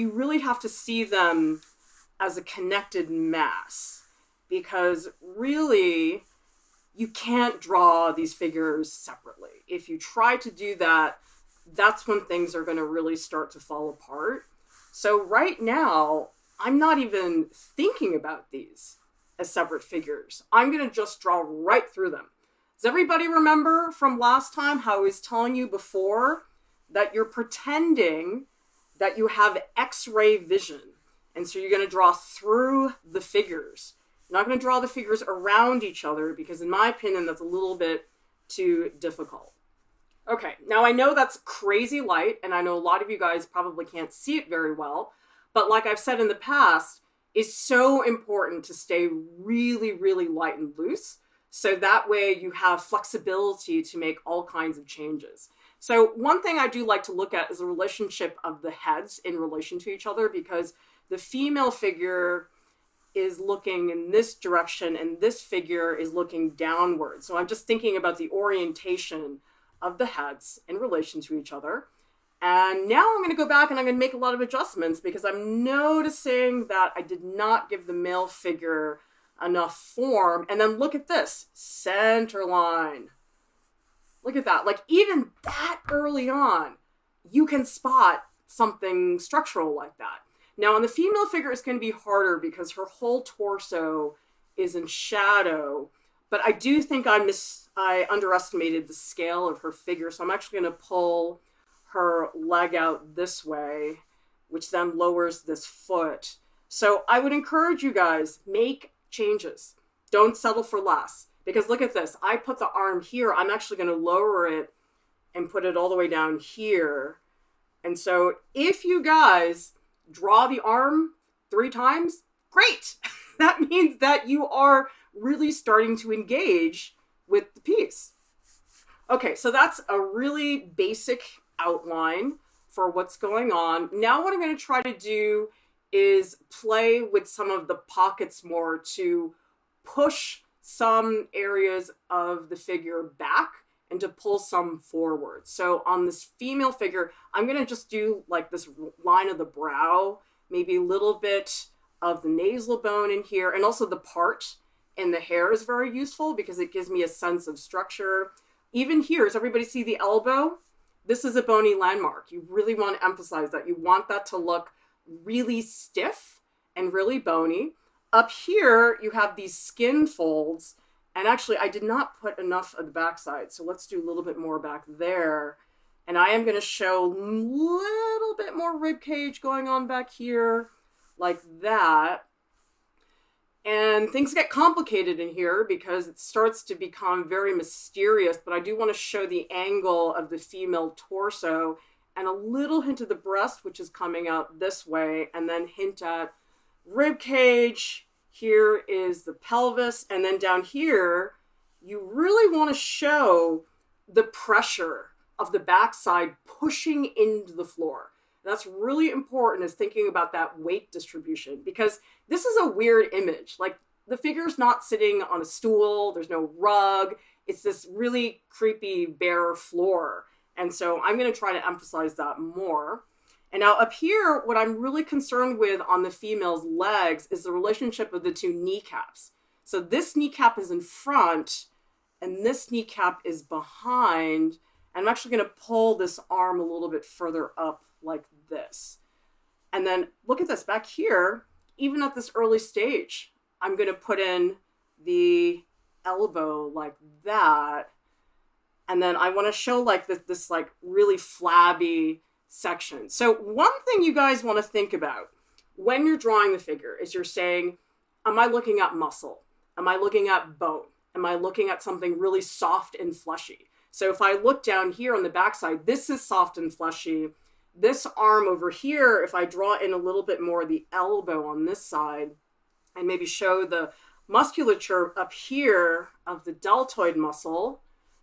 you really have to see them as a connected mass, because really you can't draw these figures separately. If you try to do that, that's when things are going to really start to fall apart. So right now, I'm not even thinking about these as separate figures. I'm going to just draw right through them. Does everybody remember from last time how I was telling you before that you're pretending that you have X-ray vision? And so you're going to draw through the figures. You're not going to draw the figures around each other because, in my opinion, that's a little bit too difficult. Okay, now I know that's crazy light, and I know a lot of you guys probably can't see it very well, but like I've said in the past, it's so important to stay really, really light and loose, so that way you have flexibility to make all kinds of changes. So one thing I do like to look at is the relationship of the heads in relation to each other, because the female figure is looking in this direction and this figure is looking downward. So I'm just thinking about the orientation of the heads in relation to each other. And now I'm going to go back and I'm going to make a lot of adjustments, because I'm noticing that I did not give the male figure enough form. And then look at this, center line. Look at that. Like, even that early on, you can spot something structural like that. Now, on the female figure, it's going to be harder because her whole torso is in shadow. But I do think I underestimated the scale of her figure. So I'm actually going to pull her leg out this way, which then lowers this foot. So I would encourage you guys, make changes. Don't settle for less. Because look at this. I put the arm here. I'm actually going to lower it and put it all the way down here. And so if you guys draw the arm 3 times, great. That means that you are really starting to engage with the piece. Okay, so that's a really basic outline for what's going on. Now what I'm going to try to do is play with some of the pockets more to push some areas of the figure back and to pull some forward. So on this female figure, I'm going to just do like this line of the brow, maybe a little bit of the nasal bone in here, and also the part in the hair is very useful because it gives me a sense of structure. Even here, does everybody see the elbow? This is a bony landmark. You really want to emphasize that. You want that to look really stiff and really bony. Up here, you have these skin folds, and actually I did not put enough of the backside, so let's do a little bit more back there. And I am going to show a little bit more rib cage going on back here, like that. And things get complicated in here because it starts to become very mysterious, but I do want to show the angle of the female torso and a little hint of the breast, which is coming out this way, and then hint at rib cage. Here is the pelvis, and then down here, you really want to show the pressure of the backside pushing into the floor. That's really important, is thinking about that weight distribution, because this is a weird image. Like, the figure's not sitting on a stool, there's no rug, it's this really creepy bare floor. And so I'm going to try to emphasize that more. And now up here, what I'm really concerned with on the female's legs is the relationship of the 2 kneecaps. So this kneecap is in front and this kneecap is behind. And I'm actually going to pull this arm a little bit further up like this. And then look at this back here, even at this early stage, I'm going to put in the elbow like that. And then I want to show like this like really flabby section. So one thing you guys want to think about when you're drawing the figure is you're saying, am I looking at muscle? Am I looking at bone? Am I looking at something really soft and fleshy? So if I look down here on the backside, this is soft and fleshy. This arm over here, if I draw in a little bit more of the elbow on this side and maybe show the musculature up here of the deltoid muscle,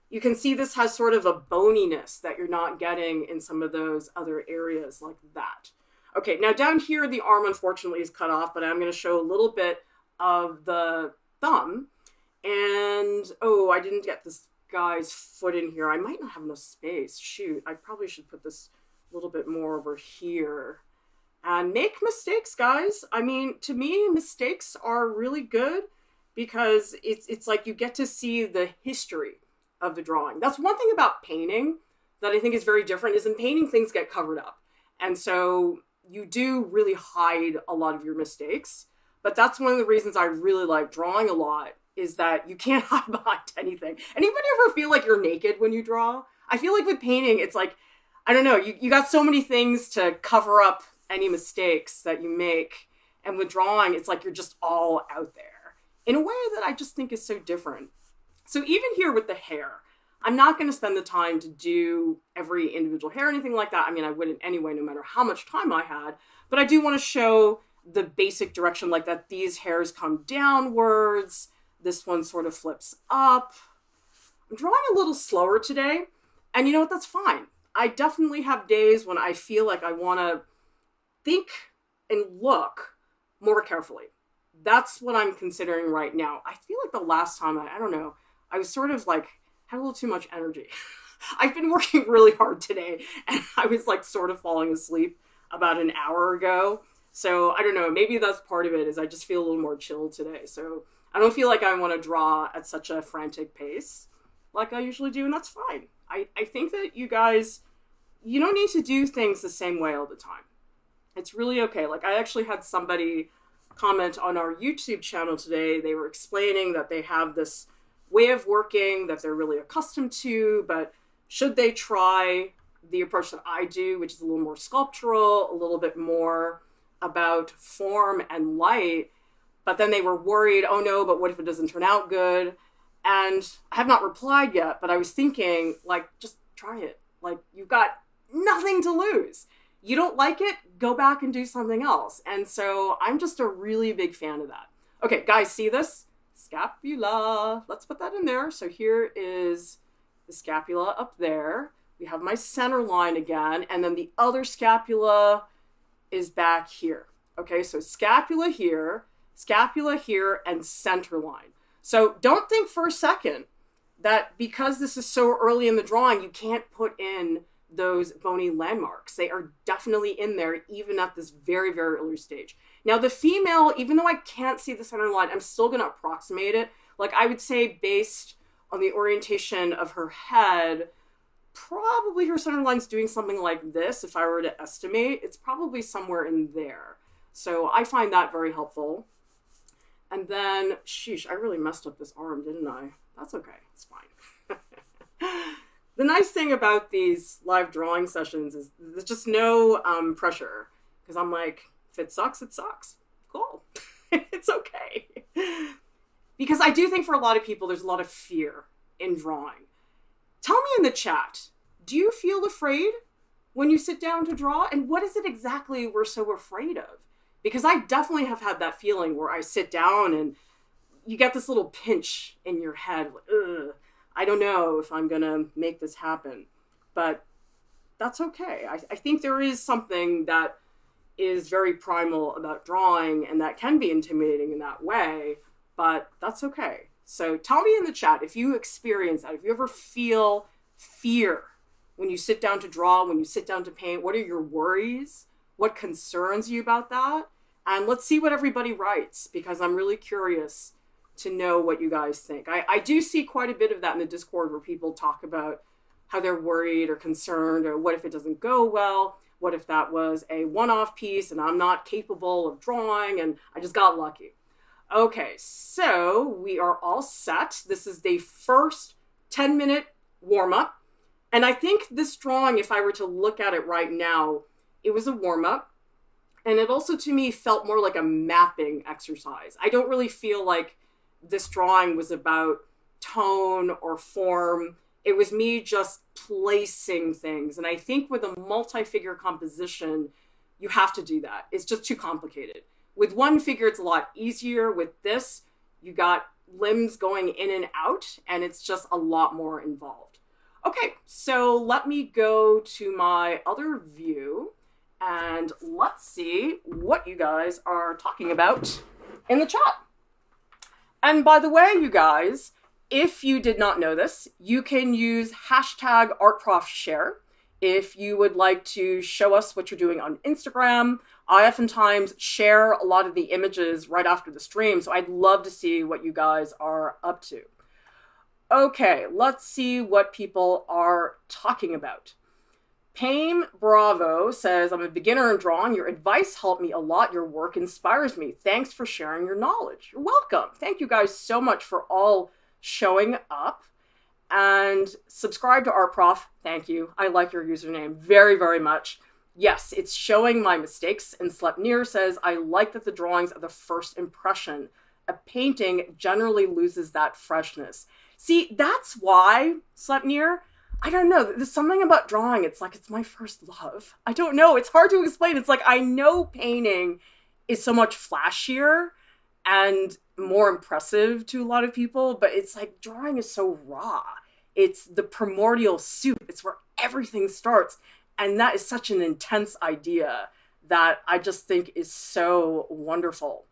you can see this has sort of a boniness that you're not getting in some of those other areas like that. Okay, now down here, the arm unfortunately is cut off, but I'm going to show a little bit of the thumb. And, oh, I didn't get this guy's foot in here. I might not have enough space. Shoot, I probably should put this a little bit more over here. and make mistakes, guys. I mean, to me, mistakes are really good because it's like you get to see the history of the drawing. That's one thing about painting that I think is very different, is in painting things get covered up. And so you do really hide a lot of your mistakes. But that's one of the reasons I really like drawing a lot, is that you can't hide behind anything. Anybody ever feel like you're naked when you draw? I feel like with painting, it's like, I don't know, you got so many things to cover up any mistakes that you make. And with drawing, it's like you're just all out there in a way that I just think is so different. So even here with the hair, I'm not going to spend the time to do every individual hair or anything like that. I mean, I wouldn't anyway, no matter how much time I had. But I do want to show the basic direction, like that these hairs come downwards. This one sort of flips up. I'm drawing a little slower today. And you know what? That's fine. I definitely have days when I feel like I want to think and look more carefully. That's what I'm considering right now. I feel like the last time, I don't know, I was sort of like, had a little too much energy. I've been working really hard today, and I was like sort of falling asleep about an hour ago. So I don't know, maybe that's part of it, is I just feel a little more chill today. So I don't feel like I want to draw at such a frantic pace like I usually do, and that's fine. I think that you guys, you don't need to do things the same way all the time. It's really okay. Like, I actually had somebody comment on our YouTube channel today. They were explaining that they have this way of working that they're really accustomed to, but should they try the approach that I do, which is a little more sculptural, a little bit more about form and light, but then they were worried, oh no, but what if it doesn't turn out good? And I have not replied yet, but I was thinking, like, just try it. Like, you've got nothing to lose. You don't like it, go back and do something else. And so I'm just a really big fan of that. Okay, guys, see this? Scapula. Let's put that in there. So here is the scapula up there. We have my center line again, and then the other scapula is back here. Okay, so scapula here, and center line. So don't think for a second that because this is so early in the drawing, you can't put in those bony landmarks. They are definitely in there, even at this very, very early stage. Now the female, even though I can't see the center line, I'm still going to approximate it. Like, I would say, based on the orientation of her head, probably her center line's doing something like this. If I were to estimate, it's probably somewhere in there. So I find that very helpful. And then, sheesh, I really messed up this arm, didn't I? That's okay, it's fine. The nice thing about these live drawing sessions is there's just no pressure, because I'm like, if it sucks, it sucks. Cool. It's okay. Because I do think for a lot of people, there's a lot of fear in drawing. Tell me in the chat, do you feel afraid when you sit down to draw? And what is it exactly we're so afraid of? Because I definitely have had that feeling where I sit down and you get this little pinch in your head, like, ugh, I don't know if I'm gonna make this happen. But that's okay. I think there is something that is very primal about drawing, and that can be intimidating in that way, but that's okay. So tell me in the chat if you experience that, if you ever feel fear when you sit down to draw, when you sit down to paint. What are your worries? What concerns you about that? And let's see what everybody writes, because I'm really curious to know what you guys think. I do see quite a bit of that in the Discord, where people talk about how they're worried or concerned, or what if it doesn't go well? What if that was a one-off piece and I'm not capable of drawing and I just got lucky? Okay, so we are all set. This is the first 10-minute warm-up. And I think this drawing, if I were to look at it right now, it was a warm-up. And it also, to me, felt more like a mapping exercise. I don't really feel like this drawing was about tone or form. It was me just placing things. And I think with a multi-figure composition, you have to do that. It's just too complicated. With one figure, it's a lot easier. With this, you got limbs going in and out, and it's just a lot more involved. Okay, so let me go to my other view, and let's see what you guys are talking about in the chat. And by the way, you guys, if you did not know this, you can use hashtag ArtProfShare if you would like to show us what you're doing on Instagram, I oftentimes share a lot of the images right after the stream, so I'd love to see what you guys are up to. Okay, let's see what people are talking about. Pame Bravo says, I'm a beginner in drawing. Your advice helped me a lot. Your work inspires me. Thanks for sharing your knowledge. You're welcome. Thank you guys so much for all showing up. And subscribe to Art Prof. Thank you. I like your username very, very much. Yes, it's showing my mistakes. And Slepnir says, I like that the drawings are the first impression. A painting generally loses that freshness. See, that's why, Slepnir, I don't know. There's something about drawing. It's like, it's my first love. I don't know. It's hard to explain. It's like, I know painting is so much flashier and more impressive to a lot of people, but it's like drawing is so raw. It's the primordial soup. It's where everything starts. And that is such an intense idea that I just think is so wonderful.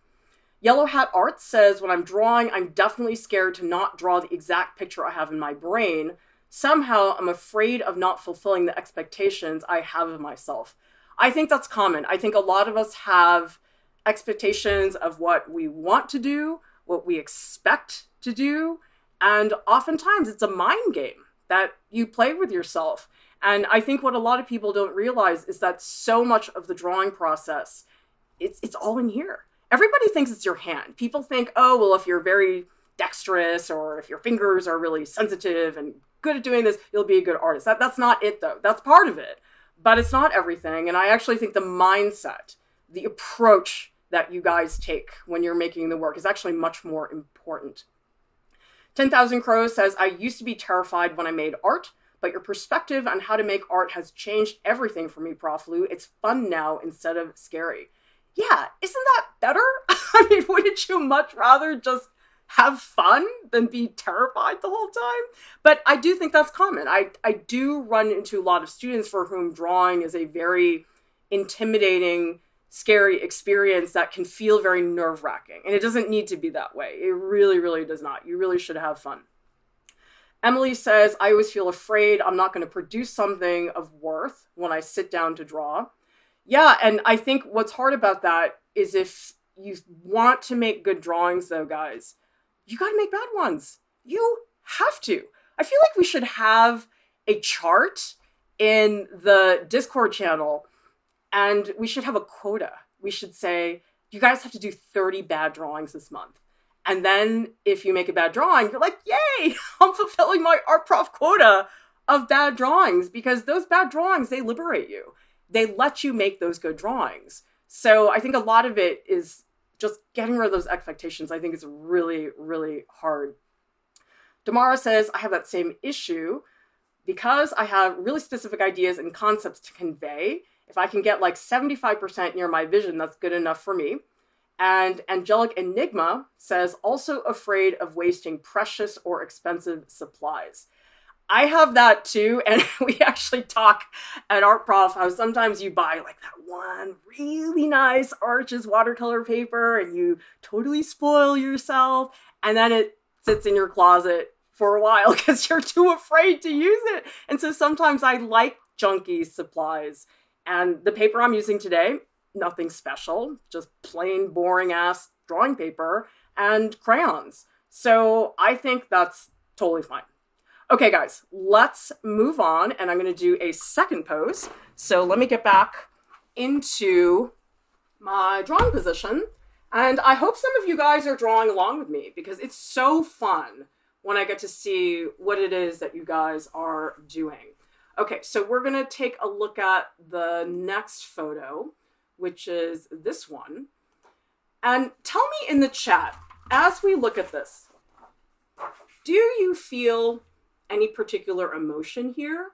Yellow Hat Art says, when I'm drawing, I'm definitely scared to not draw the exact picture I have in my brain. Somehow I'm afraid of not fulfilling the expectations I have of myself. I think that's common. I think a lot of us have expectations of what we want to do, what we expect to do, and oftentimes it's a mind game that you play with yourself. And I think what a lot of people don't realize is that so much of the drawing process, it's all in here. Everybody thinks it's your hand. People think, oh, well, if you're very dexterous or if your fingers are really sensitive and good at doing this, you'll be a good artist. That's not it, though. That's part of it, but it's not everything. And I actually think the mindset, the approach that you guys take when you're making the work is actually much more important. 10,000 Crows says, I used to be terrified when I made art, but your perspective on how to make art has changed everything for me, Prof Lieu. It's fun now instead of scary. Yeah, isn't that better? I mean, wouldn't you much rather just have fun than be terrified the whole time? But I do think that's common. I do run into a lot of students for whom drawing is a very intimidating, scary experience that can feel very nerve-wracking. And it doesn't need to be that way. It really, really does not. You really should have fun. Emily says, I always feel afraid I'm not going to produce something of worth when I sit down to draw. Yeah, and I think what's hard about that is if you want to make good drawings, though, guys, you got to make bad ones. You have to. I feel like we should have a chart in the Discord channel, and we should have a quota. We should say, you guys have to do 30 bad drawings this month. And then if you make a bad drawing, you're like, yay, I'm fulfilling my Art Prof quota of bad drawings, because those bad drawings, they liberate you. They let you make those good drawings. So I think a lot of it is just getting rid of those expectations. I think it's really, really hard. Damara says, I have that same issue because I have really specific ideas and concepts to convey. If I can get like 75% near my vision, that's good enough for me. And Angelic Enigma says, also afraid of wasting precious or expensive supplies. I have that too, and we actually talk at Art Prof how sometimes you buy like that one really nice Arches watercolor paper and you totally spoil yourself, and then it sits in your closet for a while because you're too afraid to use it. And so sometimes I like junky supplies, and the paper I'm using today, nothing special, just plain boring ass drawing paper and crayons. So I think that's totally fine. Okay, guys, let's move on, and I'm going to do a second pose. So let me get back into my drawing position, and I hope some of you guys are drawing along with me because it's so fun when I get to see what it is that you guys are doing. Okay, so we're going to take a look at the next photo, which is this one. And tell me in the chat, as we look at this, do you feel any particular emotion here?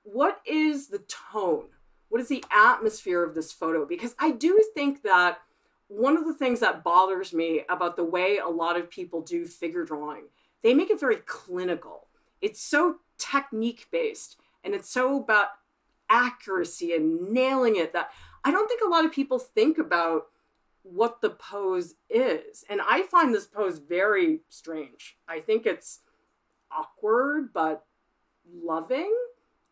What is the tone? What is the atmosphere of this photo? Because I do think that one of the things that bothers me about the way a lot of people do figure drawing, they make it very clinical. It's so technique based, and it's so about accuracy and nailing it that I don't think a lot of people think about what the pose is. And I find this pose very strange. I think it's awkward, but loving.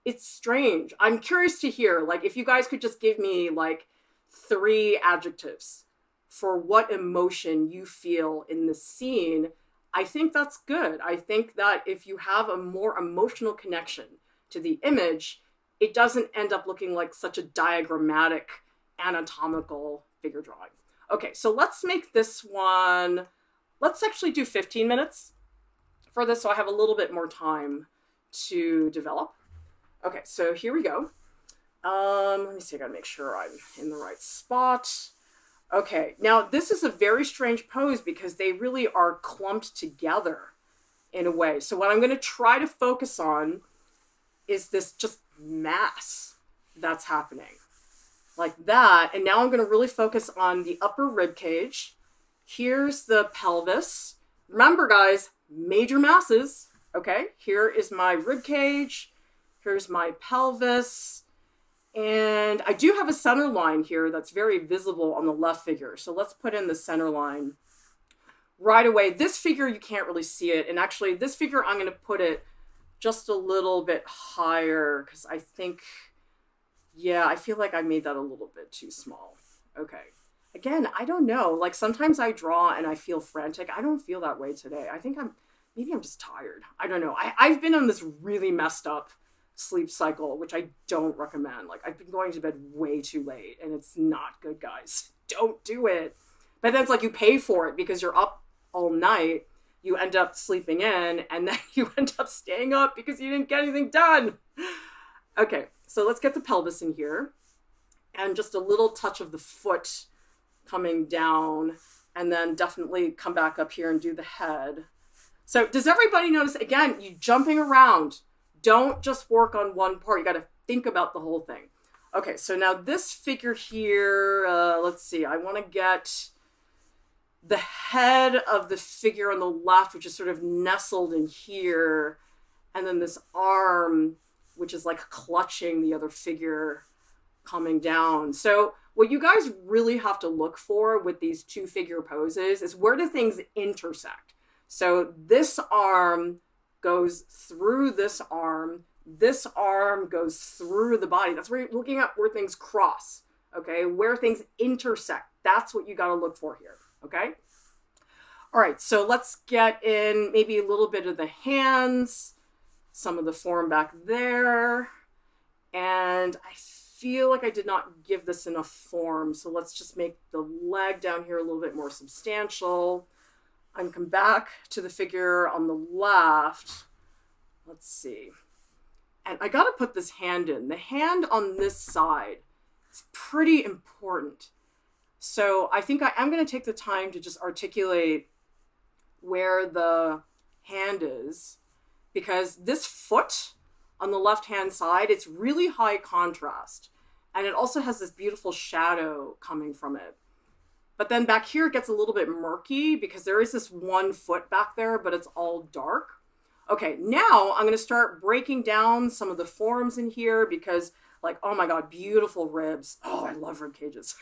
It's strange. I'm curious to hear, like, if you guys could just give me like 3 adjectives for what emotion you feel in the scene, I think that's good. I think that if you have a more emotional connection to the image, it doesn't end up looking like such a diagrammatic, anatomical figure drawing. Okay, so let's make this one, let's actually do 15 minutes for this so I have a little bit more time to develop. Okay, so here we go. Let me see, I gotta make sure I'm in the right spot. Okay, now this is a very strange pose because they really are clumped together in a way. So what I'm gonna try to focus on is this just mass that's happening like that. And now I'm gonna really focus on the upper rib cage. Here's the pelvis. Remember guys, major masses, okay? Here is my rib cage. Here's my pelvis. And I do have a center line here that's very visible on the left figure. So let's put in the center line right away. This figure, you can't really see it. And actually this figure, I'm gonna put it just a little bit higher because I think, yeah, I feel like I made that a little bit too small. Okay. Again, I don't know. Like sometimes I draw and I feel frantic. I don't feel that way today. I think maybe I'm just tired. I don't know. I've been on this really messed up sleep cycle, which I don't recommend. Like I've been going to bed way too late and it's not good, guys. Don't do it. But then it's like you pay for it because you're up all night. You end up sleeping in and then you end up staying up because you didn't get anything done. Okay, so let's get the pelvis in here and just a little touch of the foot coming down and then definitely come back up here and do the head. So does everybody notice, again, you jumping around. Don't just work on one part. You got to think about the whole thing. Okay, so now this figure here, let's see. I want to get the head of the figure on the left, which is sort of nestled in here. And then this arm, which is like clutching the other figure coming down. So what you guys really have to look for with these 2 figure poses is where do things intersect? So this arm goes through this arm goes through the body. That's where you're looking at where things cross, okay? Where things intersect. That's what you got to look for here, okay? All right, so let's get in maybe a little bit of the hands, some of the form back there. And I feel like I did not give this enough form, so let's just make the leg down here a little bit more substantial. I'm come back to the figure on the left. Let's see. And I got to put this hand in. The hand on this side is pretty important. So I think I'm going to take the time to just articulate where the hand is, because this foot on the left-hand side, it's really high contrast. And it also has this beautiful shadow coming from it. But then back here it gets a little bit murky because there is this one foot back there, but it's all dark. Okay, now I'm going to start breaking down some of the forms in here because, like, oh my God, beautiful ribs. Oh, I love rib cages.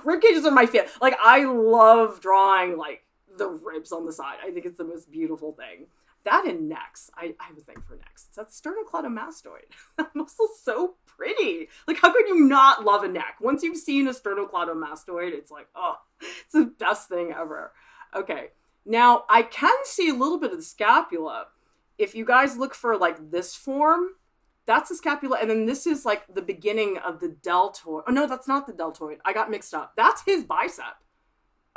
Rib cages are my favorite. Like, I love drawing, like, the ribs on the side. I think it's the most beautiful thing. That and necks. I have a thing for necks. It's that sternocleidomastoid. That muscle's so pretty. Like, how could you not love a neck? Once you've seen a sternocleidomastoid, it's like, oh, it's the best thing ever. Okay, now I can see a little bit of the scapula. If you guys look for like this form, that's the scapula. And then this is like the beginning of the deltoid. Oh no, that's not the deltoid. I got mixed up. That's his bicep.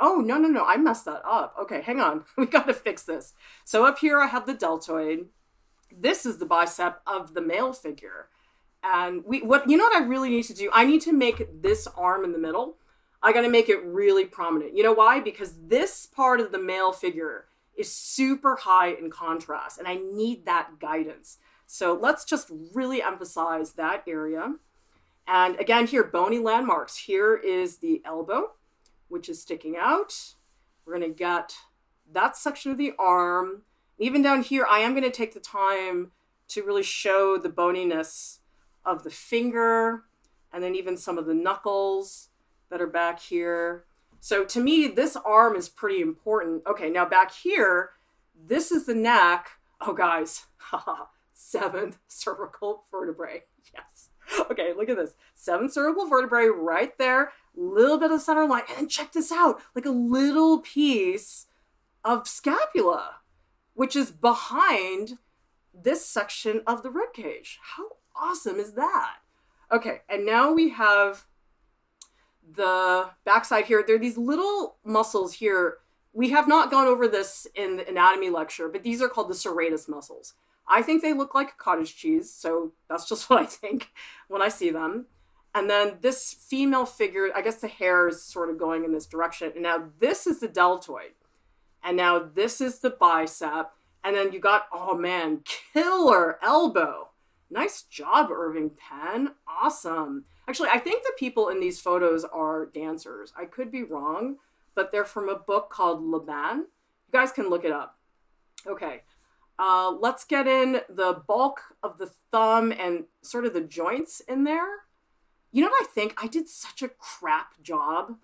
Oh, no, I messed that up. Okay, hang on. We got to fix this. So up here I have the deltoid. This is the bicep of the male figure. And you know what I really need to do? I need to make this arm in the middle. I got to make it really prominent. You know why? Because this part of the male figure is super high in contrast, and I need that guidance. So let's just really emphasize that area. And again, here, bony landmarks. Here is the elbow, which is sticking out. We're going to get that section of the arm. Even down here, I am going to take the time to really show the boniness of the finger, and then even some of the knuckles that are back here. So to me, this arm is pretty important. Okay, now back here, this is the neck. Oh, guys, 7th cervical vertebrae. Yes. Okay, look at this. 7th cervical vertebrae right there. little bit of center line, and then check this out, like a little piece of scapula, which is behind this section of the rib cage. How awesome is that? Okay, and now we have the backside here. There are these little muscles here. We have not gone over this in the anatomy lecture, but these are called the serratus muscles. I think they look like cottage cheese, so that's just what I think when I see them. And then this female figure, I guess the hair is sort of going in this direction. And now this is the deltoid. And now this is the bicep. And then you got, oh man, killer elbow. Nice job, Irving Penn. Awesome. Actually, I think the people in these photos are dancers. I could be wrong, but they're from a book called Le Ban. You guys can look it up. Okay. Let's get in the bulk of the thumb and sort of the joints in there. You know what I think? I did such a crap job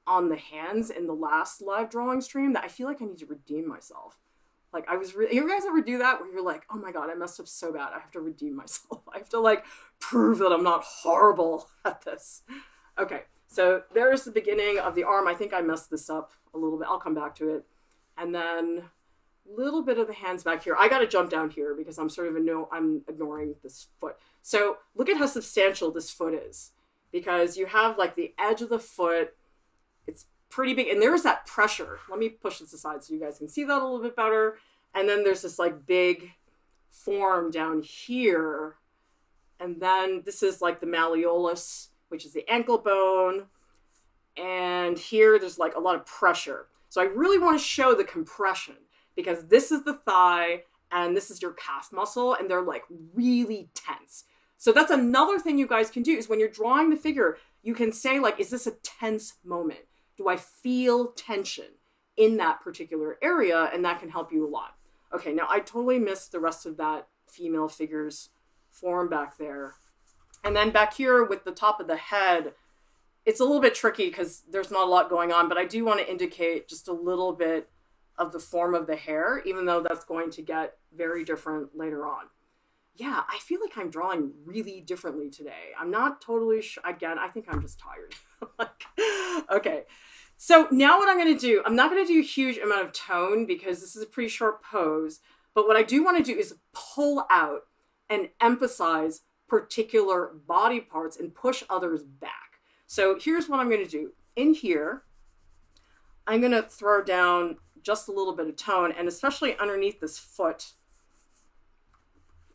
on the hands in the last live drawing stream that I feel like I need to redeem myself. Like I was really, you guys ever do that where you're like, oh my God, I messed up so bad. I have to redeem myself. I have to like prove that I'm not horrible at this. Okay, so there's the beginning of the arm. I think I messed this up a little bit. I'll come back to it. And then a little bit of the hands back here. I got to jump down here because I'm sort of I'm ignoring this foot. So look at how substantial this foot is, because you have like the edge of the foot. It's pretty big. And there's that pressure. Let me push this aside so you guys can see that a little bit better. And then there's this like big form down here. And then this is like the malleolus, which is the ankle bone. And here there's like a lot of pressure. So I really want to show the compression, because this is the thigh and this is your calf muscle, and they're like really tense. So that's another thing you guys can do is when you're drawing the figure, you can say like, is this a tense moment? Do I feel tension in that particular area? And that can help you a lot. Okay, now I totally missed the rest of that female figure's form back there. And then back here with the top of the head, it's a little bit tricky because there's not a lot going on, but I do want to indicate just a little bit of the form of the hair, even though that's going to get very different later on. Yeah, I feel like I'm drawing really differently today. I'm not totally sure. Again, I think I'm just tired. Okay, so now what I'm going to do, I'm not going to do a huge amount of tone because this is a pretty short pose, but what I do want to do is pull out and emphasize particular body parts and push others back. So here's what I'm going to do. In here, I'm going to throw down just a little bit of tone, and especially underneath this foot,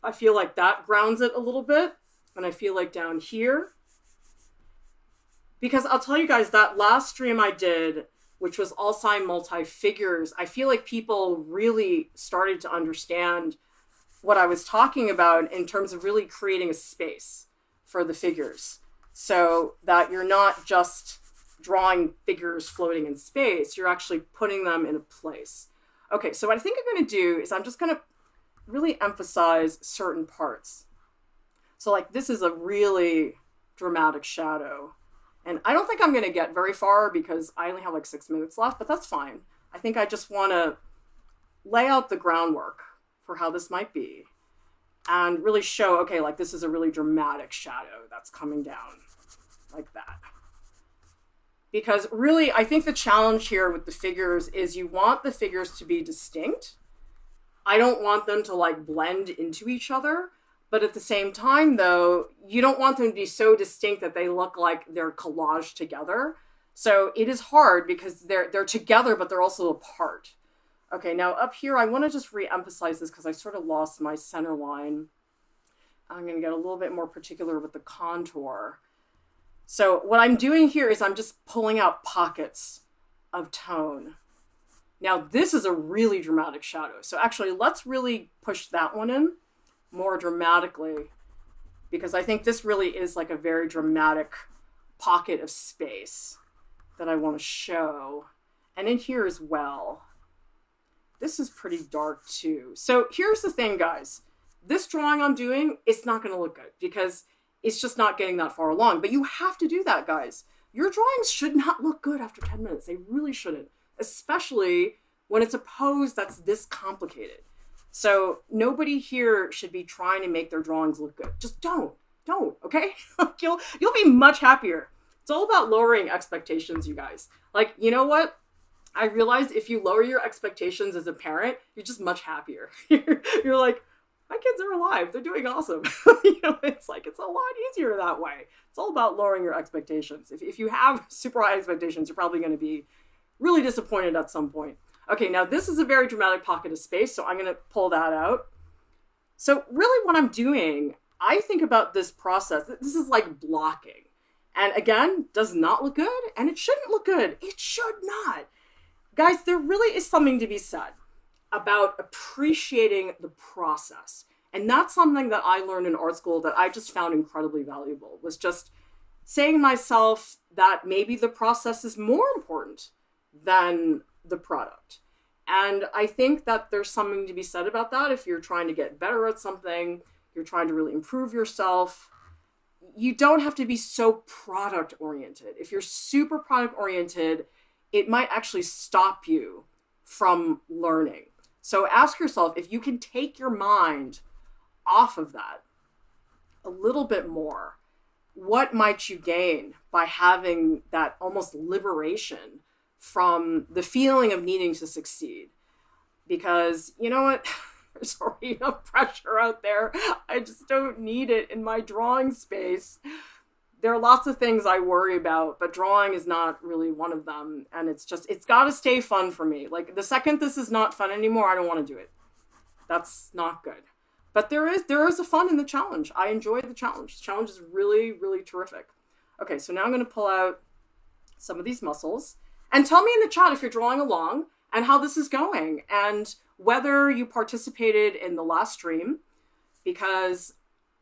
I feel like that grounds it a little bit. And I feel like down here, because I'll tell you guys that last stream I did, which was all sign multi-figures, I feel like people really started to understand what I was talking about in terms of really creating a space for the figures, so that you're not just drawing figures floating in space, you're actually putting them in a place. Okay, so what I think I'm going to do is I'm just going to really emphasize certain parts. So like this is a really dramatic shadow. And I don't think I'm going to get very far because I only have like 6 minutes left, but that's fine. I think I just want to lay out the groundwork for how this might be and really show, okay, like this is a really dramatic shadow that's coming down like that. Because really, I think the challenge here with the figures is you want the figures to be distinct. I don't want them to like blend into each other, but at the same time though, you don't want them to be so distinct that they look like they're collaged together. So it is hard because they're together, but they're also apart. Okay, now up here, I want to just re-emphasize this because I sort of lost my center line. I'm going to get a little bit more particular with the contour. So what I'm doing here is I'm just pulling out pockets of tone. Now this is a really dramatic shadow. So actually let's really push that one in more dramatically, because I think this really is like a very dramatic pocket of space that I want to show. And in here as well. This is pretty dark too. So here's the thing, guys. This drawing I'm doing, it's not going to look good because it's just not getting that far along. But you have to do that, guys. Your drawings should not look good after 10 minutes. They really shouldn't, especially when it's a pose that's this complicated. So nobody here should be trying to make their drawings look good. Just don't, okay? You'll be much happier It's all about lowering expectations, you guys. Like, you know what? I realized if you lower your expectations as a parent, you're just much happier. You're like, my kids are alive. They're doing awesome. It's like, it's a lot easier that way. It's all about lowering your expectations. If you have super high expectations, you're probably going to be really disappointed at some point. Okay, now this is a very dramatic pocket of space, so I'm going to pull that out. So really what I'm doing, I think about this process. This is like blocking. And again, does not look good, and it shouldn't look good. It should not. Guys, there really is something to be said about appreciating the process. And that's something that I learned in art school that I just found incredibly valuable, was just saying to myself that maybe the process is more important than the product. And I think that there's something to be said about that. If you're trying to get better at something, you're trying to really improve yourself, you don't have to be so product oriented. If you're super product oriented, it might actually stop you from learning. So ask yourself, if you can take your mind off of that a little bit more, what might you gain by having that almost liberation from the feeling of needing to succeed? Because you know what? There's already enough pressure out there. I just don't need it in my drawing space. There are lots of things I worry about, but drawing is not really one of them. And it's got to stay fun for me. Like, the second this is not fun anymore, I don't want to do it. That's not good. But there is a fun in the challenge. I enjoy the challenge. The challenge is really, really terrific. Okay, so now I'm going to pull out some of these muscles. And tell me in the chat if you're drawing along and how this is going, and whether you participated in the last stream, because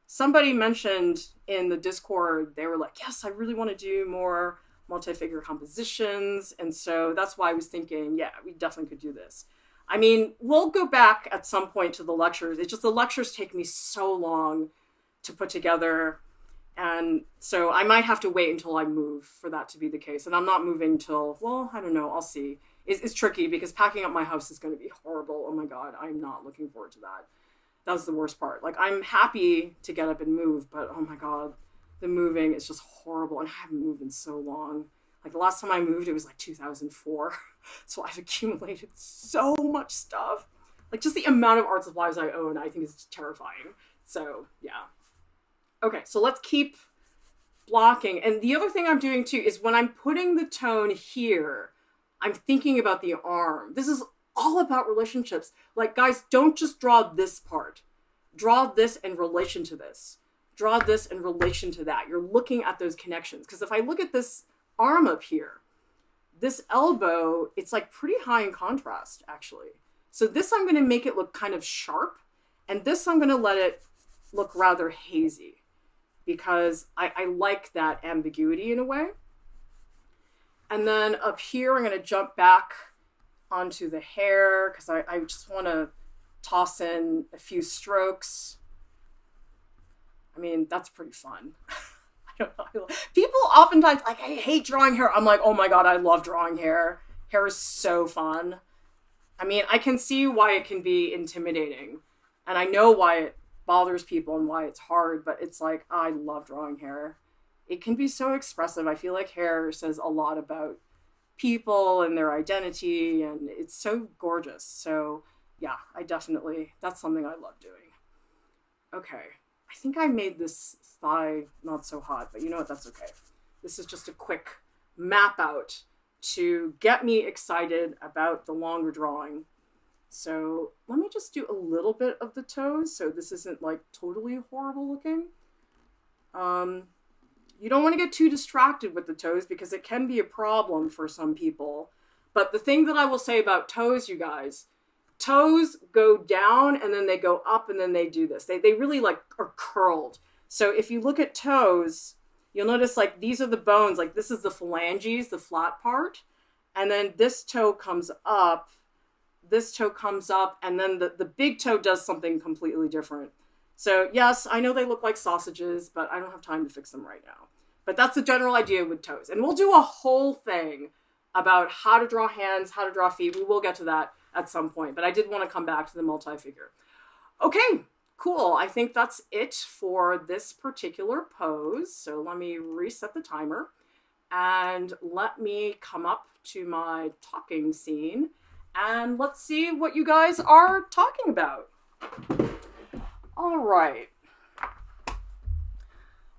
somebody mentioned in the Discord, they were like, yes, I really want to do more multi-figure compositions. And so that's why I was thinking, yeah, we definitely could do this. I mean, we'll go back at some point to the lectures. It's just the lectures take me so long to put together. And so I might have to wait until I move for that to be the case. And I'm not moving till, well, I don't know, I'll see. It's tricky because packing up my house is going to be horrible. Oh my God, I'm not looking forward to that. That's the worst part. Like, I'm happy to get up and move, but oh my God, the moving is just horrible. And I haven't moved in so long. Like, the last time I moved, it was like 2004. So I've accumulated so much stuff. Like, just the amount of art supplies I own, I think is terrifying. So yeah. Okay, so let's keep blocking. And the other thing I'm doing too is when I'm putting the tone here, I'm thinking about the arm. This is all about relationships. Like, guys, don't just draw this part. Draw this in relation to this. Draw this in relation to that. You're looking at those connections. Because if I look at this arm up here, this elbow, it's like pretty high in contrast, actually. So this I'm going to make it look kind of sharp. And this I'm going to let it look rather hazy, because I like that ambiguity in a way. And then up here, I'm going to jump back onto the hair because I just want to toss in a few strokes. I mean, that's pretty fun. I don't know. People oftentimes like, I hate drawing hair. I'm like, oh my God, I love drawing hair. Hair is so fun. I mean, I can see why it can be intimidating. And I know why it bothers people and why it's hard, but it's like, I love drawing hair. It can be so expressive. I feel like hair says a lot about people and their identity, and it's so gorgeous. So yeah, that's something I love doing. Okay, I think I made this thigh not so hot, but you know what, that's okay. This is just a quick map out to get me excited about the longer drawing. So let me just do a little bit of the toes so this isn't like totally horrible looking. You don't want to get too distracted with the toes because it can be a problem for some people. But the thing that I will say about toes, you guys, toes go down and then they go up and then they do this. They really like are curled. So if you look at toes, you'll notice like these are the bones, like this is the phalanges, the flat part. And then this toe comes up, and then the big toe does something completely different. So yes, I know they look like sausages, but I don't have time to fix them right now. But that's the general idea with toes. And we'll do a whole thing about how to draw hands, how to draw feet. We will get to that at some point, but I did want to come back to the multi-figure. Okay, cool. I think that's it for this particular pose. So let me reset the timer. and let me come up to my talking scene and let's see what you guys are talking about. All right.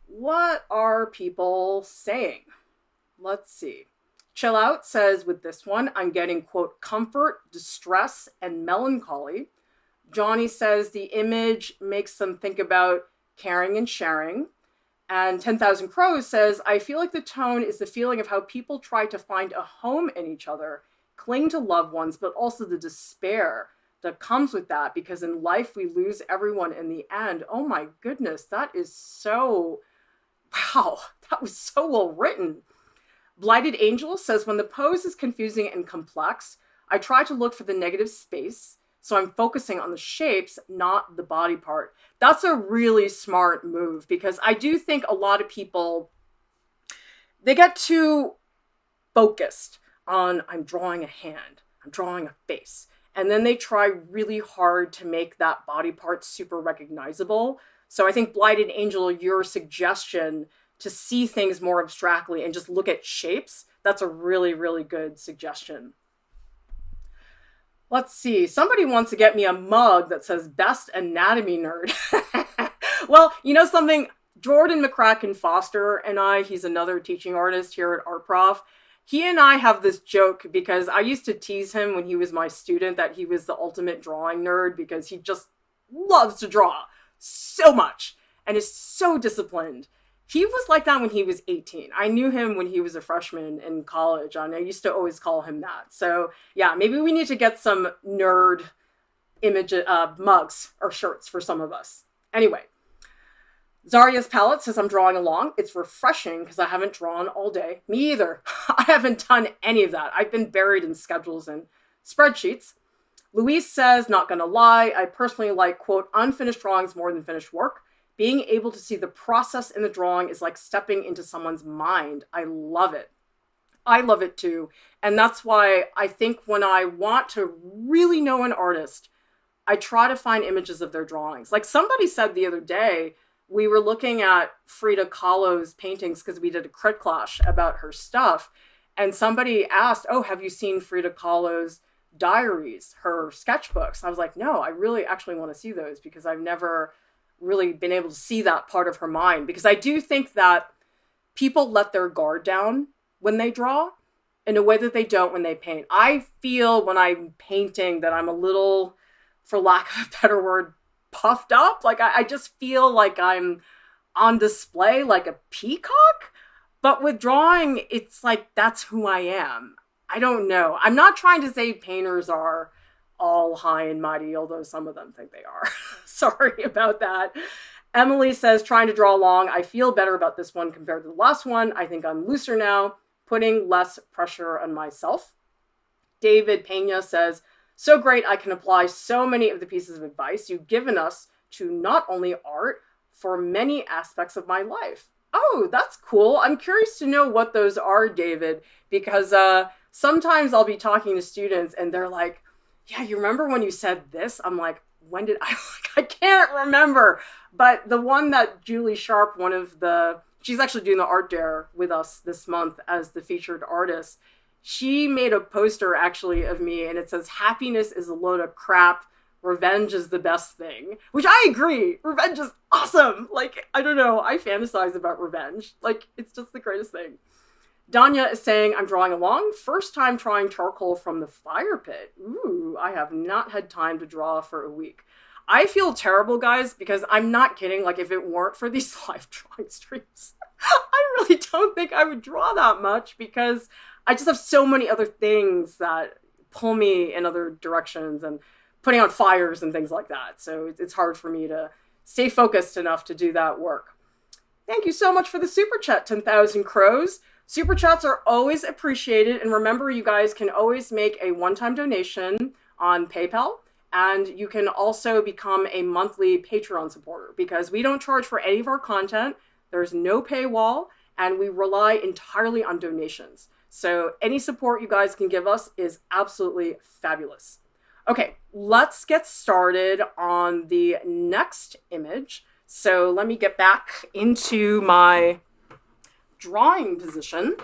What are people saying? Let's see. Chill Out says, with this one, I'm getting, quote, comfort, distress, and melancholy. Johnny says the image makes them think about caring and sharing. And 10,000 Crows says, I feel like the tone is the feeling of how people try to find a home in each other, cling to loved ones, but also the despair that comes with that, because in life we lose everyone in the end. Oh my goodness, that is so, wow, that was so well written. Blighted Angel says, when the pose is confusing and complex, I try to look for the negative space, so I'm focusing on the shapes, not the body part. That's a really smart move, because I do think a lot of people, they get too focused on, I'm drawing a hand, I'm drawing a face, and then they try really hard to make that body part super recognizable. So I think Blighted Angel, your suggestion to see things more abstractly and just look at shapes, that's a really, really good suggestion. Let's see. Somebody wants to get me a mug that says Best Anatomy Nerd. Well, you know something? Jordan McCracken Foster and I, he's another teaching artist here at Art Prof. He and I have this joke because I used to tease him when he was my student that he was the ultimate drawing nerd because he just loves to draw so much and is so disciplined. He was like that when he was 18. I knew him when he was a freshman in college, and I used to always call him that. So yeah, maybe we need to get some nerd image mugs or shirts for some of us. Anyway, Zaria's Palette says, I'm drawing along. It's refreshing because I haven't drawn all day. Me either. I haven't done any of that. I've been buried in schedules and spreadsheets. Louise says, not gonna lie, I personally like, quote, unfinished drawings more than finished work. Being able to see the process in the drawing is like stepping into someone's mind. I love it. I love it too. And that's why I think when I want to really know an artist, I try to find images of their drawings. Like somebody said the other day, we were looking at Frida Kahlo's paintings because we did a crit clash about her stuff. And somebody asked, oh, have you seen Frida Kahlo's diaries, her sketchbooks? I was like, no, I really actually want to see those because I've never really been able to see that part of her mind, because I do think that people let their guard down when they draw in a way that they don't when they paint. I feel when I'm painting that I'm a little, for lack of a better word, puffed up. Like I just feel like I'm on display like a peacock. But with drawing, it's like that's who I am. I don't know. I'm not trying to say painters are all high and mighty, although some of them think they are. Sorry about that. Emily says, trying to draw along. I feel better about this one compared to the last one. I think I'm looser now, putting less pressure on myself. David Pena says, so great, I can apply so many of the pieces of advice you've given us to not only art, for many aspects of my life. Oh, that's cool. I'm curious to know what those are, David, because sometimes I'll be talking to students and they're like, yeah, you remember when you said this? I'm like, when did I can't remember. But the one that Julie Sharp, she's actually doing the Art Dare with us this month as the featured artist. She made a poster actually of me and it says, happiness is a load of crap. Revenge is the best thing, which I agree. Revenge is awesome. Like, I don't know. I fantasize about revenge. Like, it's just the greatest thing. Danya is saying, I'm drawing along. First time trying charcoal from the fire pit. Ooh, I have not had time to draw for a week. I feel terrible, guys, because I'm not kidding. Like, if it weren't for these live drawing streams, I really don't think I would draw that much because I just have so many other things that pull me in other directions and putting out fires and things like that. So it's hard for me to stay focused enough to do that work. Thank you so much for the super chat, 10,000 Crows. Super chats are always appreciated. And remember, you guys can always make a one-time donation on PayPal. And you can also become a monthly Patreon supporter because we don't charge for any of our content. There's no paywall and we rely entirely on donations. So any support you guys can give us is absolutely fabulous. Okay, let's get started on the next image. So let me get back into my drawing position.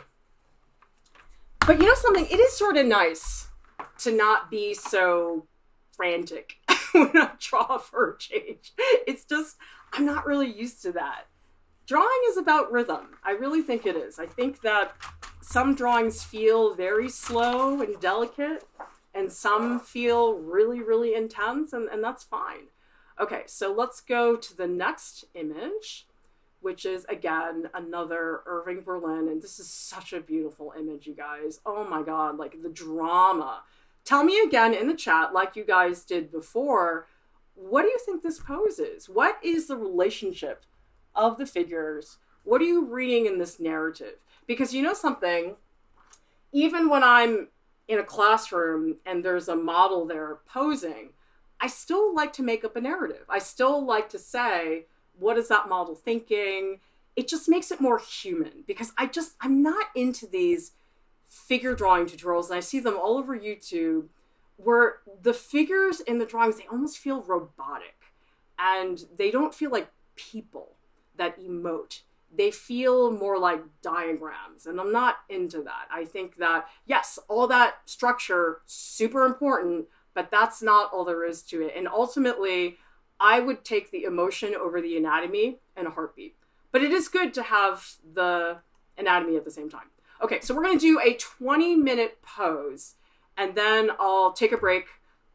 But you know something? It is sort of nice to not be so frantic when I draw for a change. It's just, I'm not really used to that. Drawing is about rhythm. I really think it is. I think that some drawings feel very slow and delicate, and some feel really, really intense, and that's fine. Okay, so let's go to the next image, which is, again, another Irving Berlin. And this is such a beautiful image, you guys. Oh my God, like the drama. Tell me again in the chat, like you guys did before, what do you think this pose is? What is the relationship of the figures? What are you reading in this narrative? Because you know something, even when I'm in a classroom and there's a model there posing, I still like to make up a narrative. I still like to say, what is that model thinking? It just makes it more human, because I'm not into these figure drawing tutorials, and I see them all over YouTube, where the figures in the drawings, they almost feel robotic, and they don't feel like people that emote. They feel more like diagrams, and I'm not into that. I think that, yes, all that structure, super important, but that's not all there is to it. And ultimately, I would take the emotion over the anatomy in a heartbeat. But it is good to have the anatomy at the same time. Okay, so we're going to do a 20-minute pose, and then I'll take a break,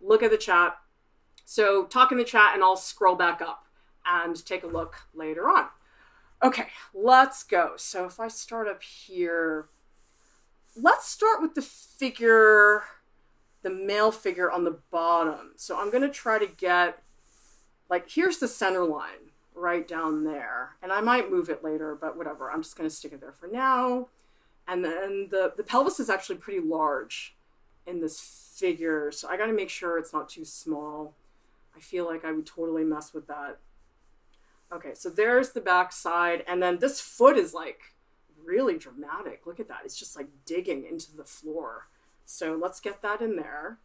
look at the chat. So talk in the chat, and I'll scroll back up and take a look later on. Okay, let's go. So if I start up here, let's start with the figure, the male figure on the bottom. So I'm going to try to get, like, here's the center line right down there. And I might move it later, but whatever. I'm just going to stick it there for now. And then the pelvis is actually pretty large in this figure. So I got to make sure it's not too small. I feel like I would totally mess with that. Okay, so there's the back side. And then this foot is like really dramatic. Look at that. It's just like digging into the floor. So let's get that in there.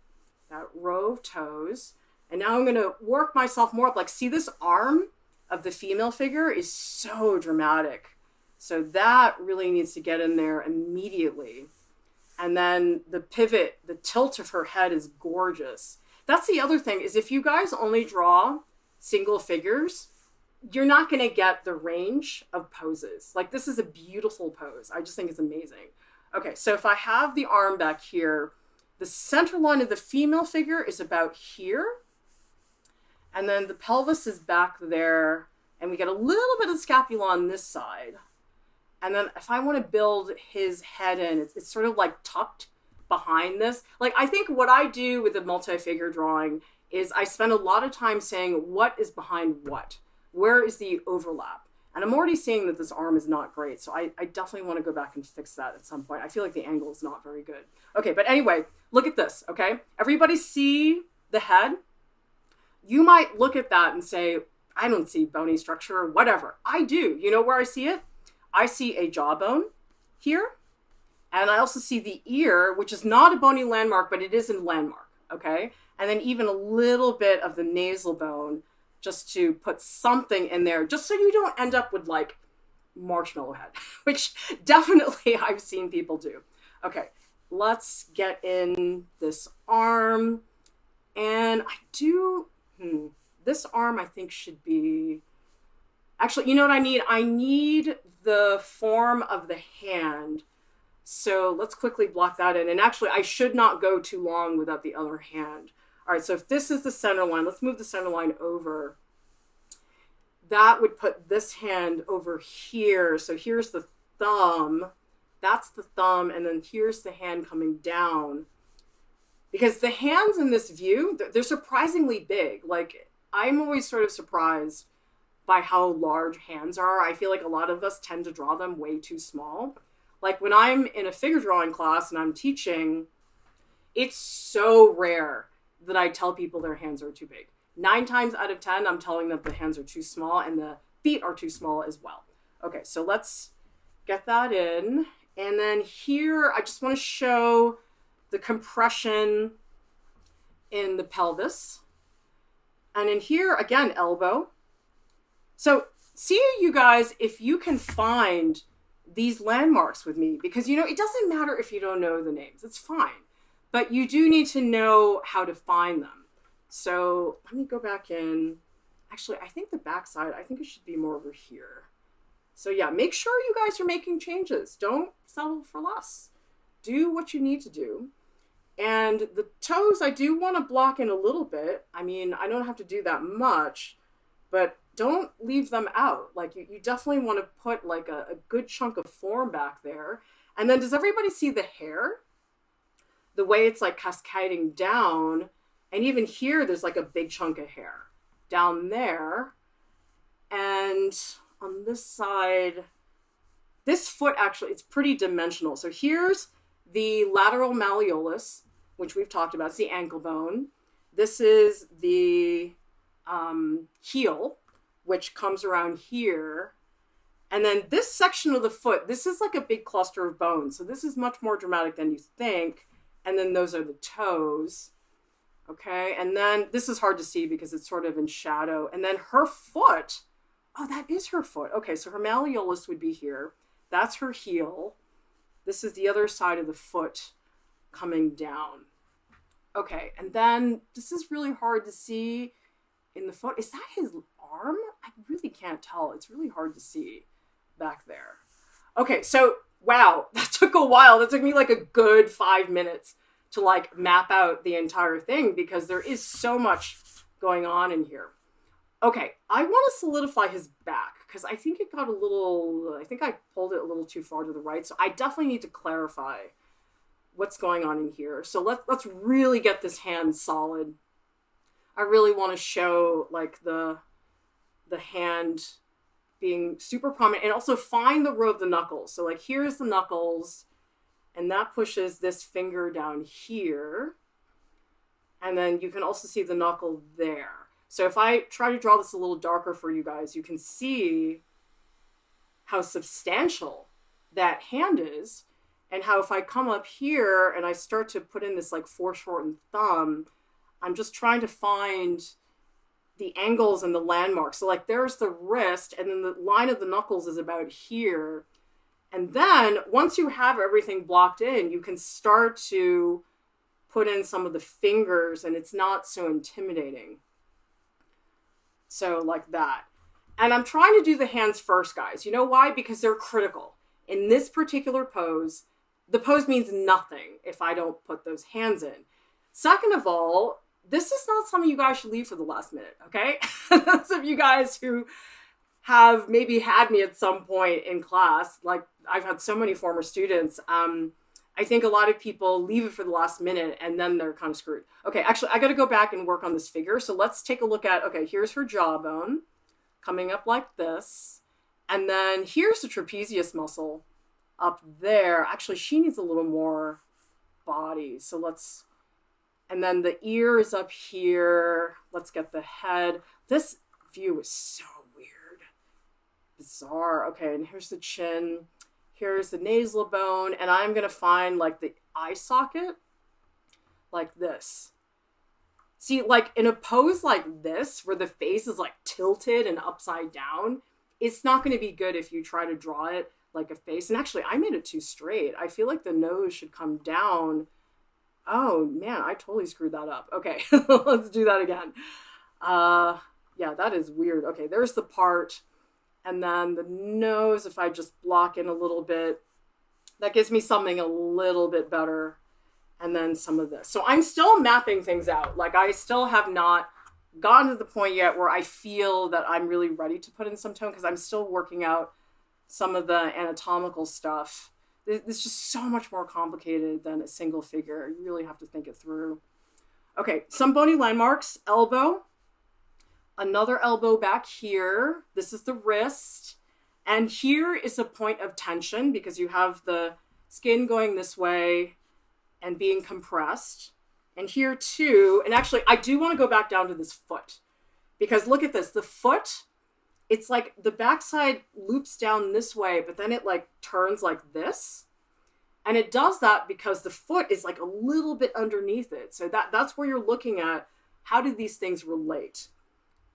That row of toes. And now I'm going to work myself more up. Like, see, this arm of the female figure is so dramatic. So that really needs to get in there immediately. And then the pivot, the tilt of her head is gorgeous. That's the other thing, is if you guys only draw single figures, you're not going to get the range of poses. Like, this is a beautiful pose. I just think it's amazing. Okay, so if I have the arm back here, the center line of the female figure is about here. And then the pelvis is back there, and we get a little bit of scapula on this side. And then if I want to build his head in, it's sort of like tucked behind this. Like, I think what I do with the multi-figure drawing is I spend a lot of time saying what is behind what. Where is the overlap? And I'm already seeing that this arm is not great. So I definitely want to go back and fix that at some point. I feel like the angle is not very good. Okay, but anyway, look at this, okay? Everybody see the head? You might look at that and say, I don't see bony structure or whatever. I do. You know where I see it? I see a jawbone here. And I also see the ear, which is not a bony landmark, but it is a landmark, okay? And then even a little bit of the nasal bone, just to put something in there, just so you don't end up with like marshmallow head, which definitely I've seen people do. Okay, let's get in this arm. And I do, this arm I think should be, actually, you know what I need? I need the form of the hand. So let's quickly block that in. And actually, I should not go too long without the other hand. All right, so if this is the center line, let's move the center line over. That would put this hand over here. So here's the thumb. That's the thumb. And then here's the hand coming down. Because the hands in this view, they're surprisingly big. Like, I'm always sort of surprised by how large hands are. I feel like a lot of us tend to draw them way too small. Like, when I'm in a figure drawing class and I'm teaching, it's so rare that I tell people their hands are too big. 9 times out of 10, I'm telling them the hands are too small and the feet are too small as well. Okay, so let's get that in. And then here, I just want to show the compression in the pelvis. And in here, again, elbow. So see, you guys, if you can find these landmarks with me because, you know, it doesn't matter if you don't know the names. It's fine. But you do need to know how to find them. So let me go back in. Actually, I think the backside, I think it should be more over here. So yeah, make sure you guys are making changes. Don't settle for less. Do what you need to do. And the toes, I do want to block in a little bit. I mean, I don't have to do that much, but don't leave them out. Like you definitely want to put like a good chunk of form back there. And then does everybody see the hair? The way it's like cascading down. And even here, there's like a big chunk of hair down there. And on this side, this foot actually, it's pretty dimensional. So here's the lateral malleolus, which we've talked about. It's the ankle bone. This is the heel, which comes around here. And then this section of the foot, this is like a big cluster of bones. So this is much more dramatic than you think. And then those are the toes. Okay, and then this is hard to see because it's sort of in shadow. And then her foot, oh, that is her foot. Okay, so her malleolus would be here. That's her heel. This is the other side of the foot coming down. Okay, and then this is really hard to see in the foot. Is that his arm? I really can't tell. It's really hard to see back there. Okay, so wow, that took a while. That took me like a good 5 minutes to like map out the entire thing because there is so much going on in here. Okay, I want to solidify his back because I think it got a little, I think I pulled it a little too far to the right. So I definitely need to clarify what's going on in here. So let's really get this hand solid. I really want to show like the hand being super prominent and also find the row of the knuckles. So like here's the knuckles and that pushes this finger down here. And then you can also see the knuckle there. So if I try to draw this a little darker for you guys, you can see how substantial that hand is and how if I come up here and I start to put in this like foreshortened thumb, I'm just trying to find the angles and the landmarks. So like there's the wrist and then the line of the knuckles is about here. And then once you have everything blocked in, you can start to put in some of the fingers and it's not so intimidating. So like that. And I'm trying to do the hands first, guys. You know why? Because they're critical. In this particular pose, the pose means nothing if I don't put those hands in. Second of all, this is not something you guys should leave for the last minute, okay? Those of you guys who have maybe had me at some point in class, like I've had so many former students, I think a lot of people leave it for the last minute and then they're kind of screwed. Okay, actually, I got to go back and work on this figure. So let's take a look at, okay, here's her jawbone coming up like this. And then here's the trapezius muscle up there. Actually, she needs a little more body. So let's, and then the ear is up here. Let's get the head. This view is so weird. Bizarre. Okay, and here's the chin. Here's the nasal bone, and I'm going to find like the eye socket like this. See, like in a pose like this, where the face is like tilted and upside down, it's not going to be good if you try to draw it like a face. And actually, I made it too straight. I feel like the nose should come down. Oh man, I totally screwed that up. Okay, let's do that again. Yeah, that is weird. Okay, there's the part. And then the nose, if I just block in a little bit, that gives me something a little bit better. And then some of this. So I'm still mapping things out. Like I still have not gotten to the point yet where I feel that I'm really ready to put in some tone because I'm still working out some of the anatomical stuff. It's just so much more complicated than a single figure. You really have to think it through. Okay, some bony landmarks, elbow. Another elbow back here. This is the wrist. And here is a point of tension because you have the skin going this way and being compressed. And here too, and actually I do want to go back down to this foot because look at this, the foot, it's like the backside loops down this way, but then it like turns like this. And it does that because the foot is like a little bit underneath it. So that's where you're looking at how do these things relate.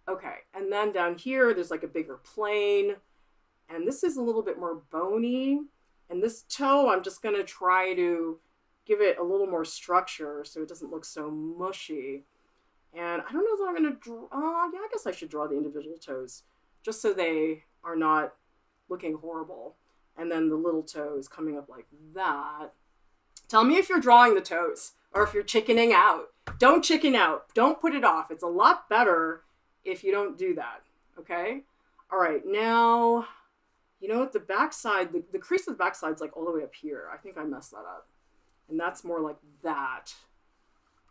Okay, and then down here, there's like a bigger plane. And this is a little bit more bony. And this toe, I'm just going to try to give it a little more structure so it doesn't look so mushy. And I don't know if I'm going to draw, yeah, I guess I should draw the individual toes just so they are not looking horrible. And then the little toes coming up like that. Tell me if you're drawing the toes or if you're chickening out. Don't chicken out. Don't put it off. It's a lot better if you don't do that, okay? All right, now, you know what, the backside, the crease of the backside's like all the way up here. I think I messed that up. And that's more like that.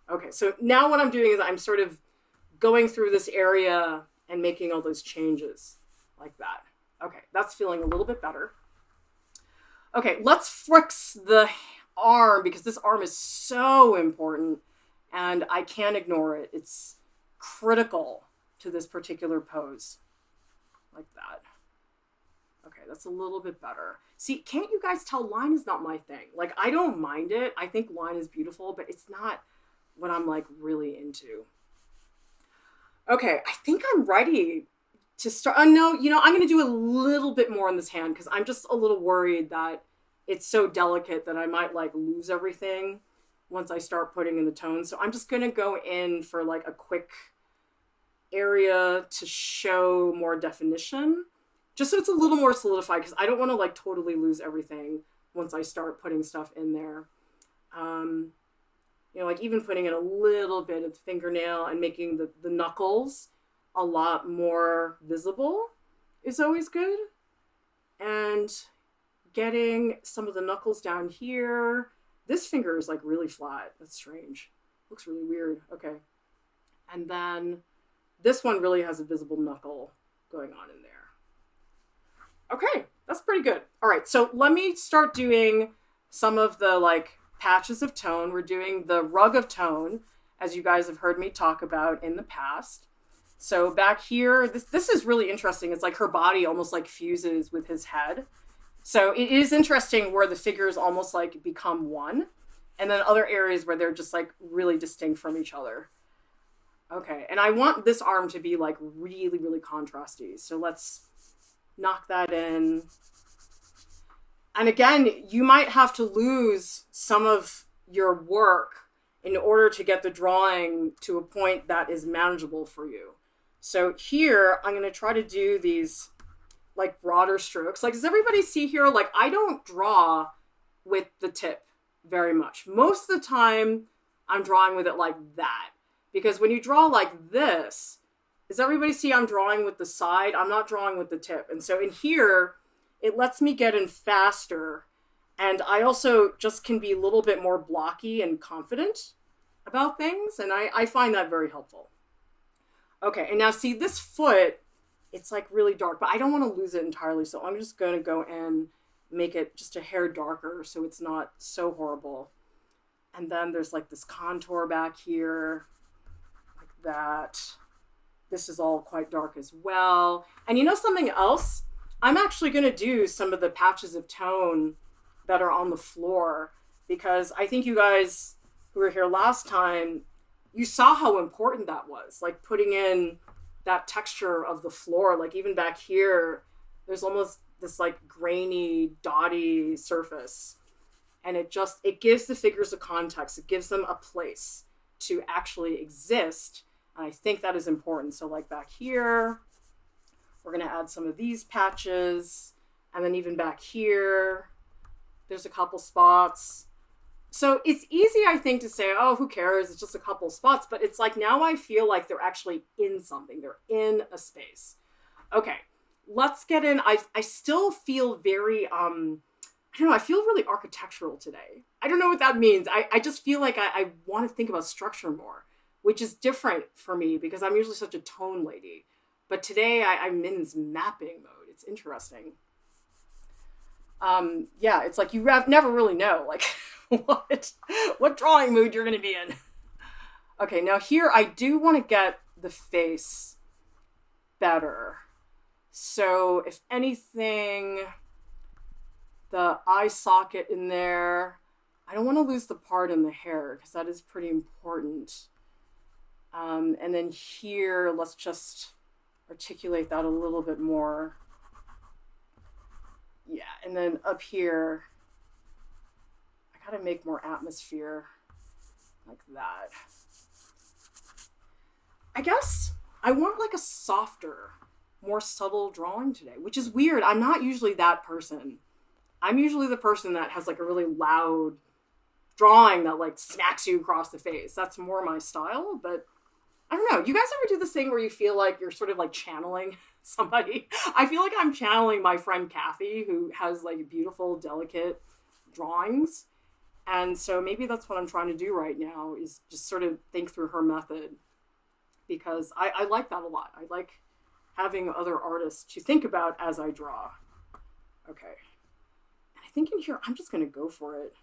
Okay, so now what I'm doing is I'm sort of going through this area and making all those changes like that. Okay, that's feeling a little bit better. Okay, let's fix the arm because this arm is so important and I can't ignore it. It's critical to this particular pose. Like that. Okay, that's a little bit better. See, can't you guys tell line is not my thing? Like, I don't mind it. I think line is beautiful, but it's not what I'm like really into. Okay, I think I'm ready to start. No, you know, I'm going to do a little bit more on this hand because I'm just a little worried that it's so delicate that I might like lose everything once I start putting in the tones. So I'm just going to go in for like a quick area to show more definition, just so it's a little more solidified because I don't want to like totally lose everything once I start putting stuff in there. You know, like even putting in a little bit of the fingernail and making the knuckles a lot more visible is always good. And getting some of the knuckles down here. This finger is like really flat. That's strange. Looks really weird. Okay. And then this one really has a visible knuckle going on in there. Okay, that's pretty good. All right, so let me start doing some of the like patches of tone. We're doing the rug of tone, as you guys have heard me talk about in the past. So back here, this is really interesting. It's like her body almost like fuses with his head. So it is interesting where the figures almost like become one, and then other areas where they're just like really distinct from each other. Okay, and I want this arm to be like really, really contrasty. So let's knock that in. And again, you might have to lose some of your work in order to get the drawing to a point that is manageable for you. So here, I'm going to try to do these like broader strokes. Like, does everybody see here? Like, I don't draw with the tip very much. Most of the time, I'm drawing with it like that. Because when you draw like this, does everybody see I'm drawing with the side? I'm not drawing with the tip. And so in here, it lets me get in faster. And I also just can be a little bit more blocky and confident about things. And I find that very helpful. Okay, and now see this foot, it's like really dark, but I don't want to lose it entirely. So I'm just going to go and make it just a hair darker so it's not so horrible. And then there's like this contour back here, like that. This is all quite dark as well. And you know something else? I'm actually going to do some of the patches of tone that are on the floor because I think you guys who were here last time, you saw how important that was. Like putting in that texture of the floor, like even back here, there's almost this like grainy, dotty surface. And it gives the figures a context. It gives them a place to actually exist. And I think that is important. So like back here, we're going to add some of these patches. And then even back here, there's a couple spots. So it's easy, I think, to say, oh, who cares? It's just a couple spots. But it's like now I feel like they're actually in something. They're in a space. Okay, let's get in. I still feel very, I don't know, I feel really architectural today. I don't know what that means. I just feel like I want to think about structure more, which is different for me because I'm usually such a tone lady. But today I'm in this mapping mode. It's interesting. Yeah, it's like you never really know like what drawing mood you're going to be in. Okay, now here I do want to get the face better. So if anything, the eye socket in there, I don't want to lose the part in the hair because that is pretty important. And then here, let's just articulate that a little bit more. Yeah, and then up here, I gotta make more atmosphere like that. I guess I want like a softer, more subtle drawing today, which is weird. I'm not usually that person. I'm usually the person that has like a really loud drawing that like smacks you across the face. That's more my style, but I don't know. You guys ever do this thing where you feel like you're sort of like channeling somebody? I feel like I'm channeling my friend Kathy, who has like beautiful, delicate drawings. And so maybe that's what I'm trying to do right now, is just sort of think through her method, because I like that a lot. I like having other artists to think about as I draw. Okay. And I think in here, I'm just going to go for it.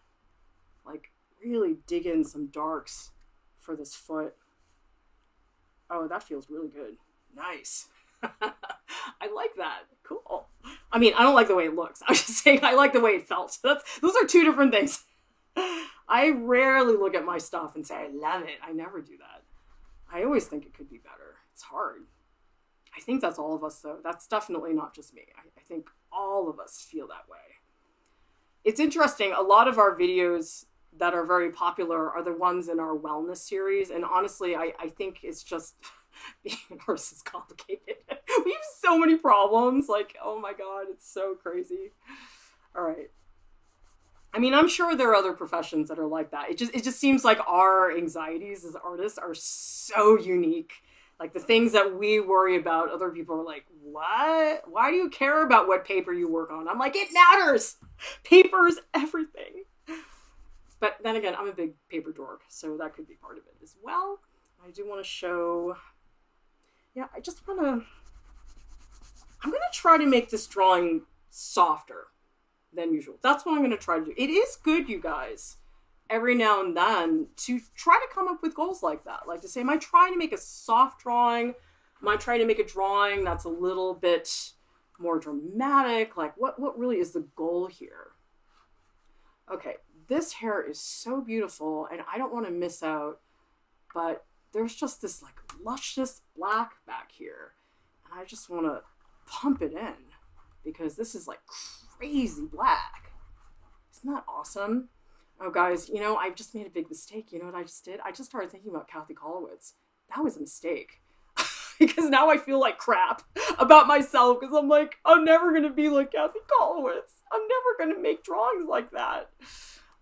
Like, really dig in some darks for this foot. Oh, that feels really good. Nice. I like that. Cool. I mean, I don't like the way it looks. I was just saying I like the way it felt. Those are two different things. I rarely look at my stuff and say, I love it. I never do that. I always think it could be better. It's hard. I think that's all of us, though. That's definitely not just me. I think all of us feel that way. It's interesting. A lot of our videos that are very popular are the ones in our wellness series. And honestly, I think it's just being an artist is complicated. We have so many problems. Like, oh my God, it's so crazy. All right. I mean, I'm sure there are other professions that are like that. It just seems like our anxieties as artists are so unique. Like the things that we worry about, other people are like, what? Why do you care about what paper you work on? I'm like, it matters. Paper's everything. But then again, I'm a big paper dork, so that could be part of it as well. I do want to show, yeah, I'm going to try to make this drawing softer than usual. That's what I'm going to try to do. It is good, you guys, every now and then to try to come up with goals like that. Like to say, am I trying to make a soft drawing? Am I trying to make a drawing that's a little bit more dramatic? Like what really is the goal here? Okay, this hair is so beautiful and I don't want to miss out, but there's just this like luscious black back here. And I just want to pump it in because this is like crazy black. Isn't that awesome? Oh, guys, you know, I just made a big mistake. You know what I just did? I just started thinking about Kathy Kollwitz. That was a mistake. Because now I feel like crap about myself because I'm like, I'm never going to be like Kathy Kollwitz. I'm never going to make drawings like that.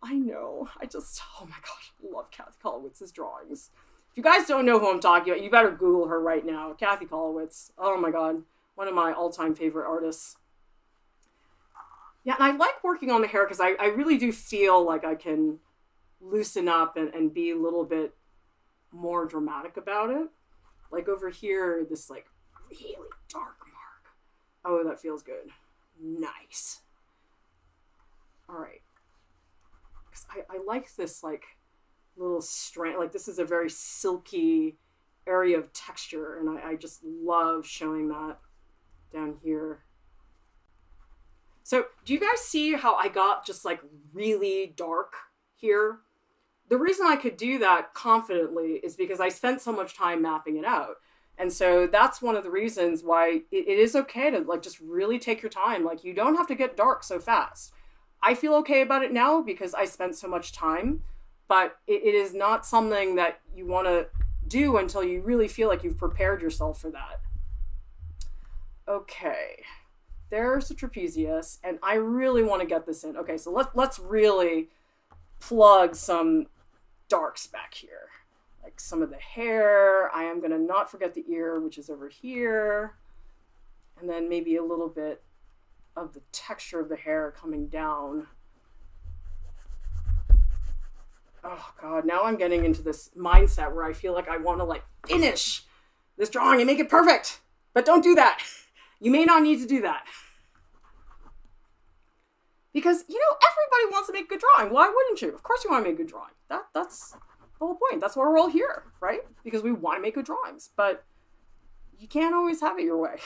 I know. Oh my God, I love Kathy Kollwitz's drawings. If you guys don't know who I'm talking about, you better Google her right now. Kathy Kollwitz. Oh my God, one of my all-time favorite artists. Yeah, and I like working on the hair because I really do feel like I can loosen up and be a little bit more dramatic about it. Like over here, this like really dark mark. Oh, that feels good. Nice. All right. Because I like this like little strand. Like this is a very silky area of texture. And I just love showing that down here. So do you guys see how I got just like really dark here? The reason I could do that confidently is because I spent so much time mapping it out. And so that's one of the reasons why it is okay to like just really take your time. Like you don't have to get dark so fast. I feel okay about it now because I spent so much time, but it is not something that you want to do until you really feel like you've prepared yourself for that. Okay. There's the trapezius, and I really want to get this in. Okay, so let's really plug some darks back here. Like some of the hair. I am going to not forget the ear, which is over here. And then maybe a little bit of the texture of the hair coming down. Oh, God, now I'm getting into this mindset where I feel like I want to, like, finish this drawing and make it perfect. But don't do that. You may not need to do that. Because, you know, everybody wants to make a good drawing. Why wouldn't you? Of course you want to make a good drawing. That's the whole point. That's why we're all here, right? Because we want to make good drawings. But you can't always have it your way.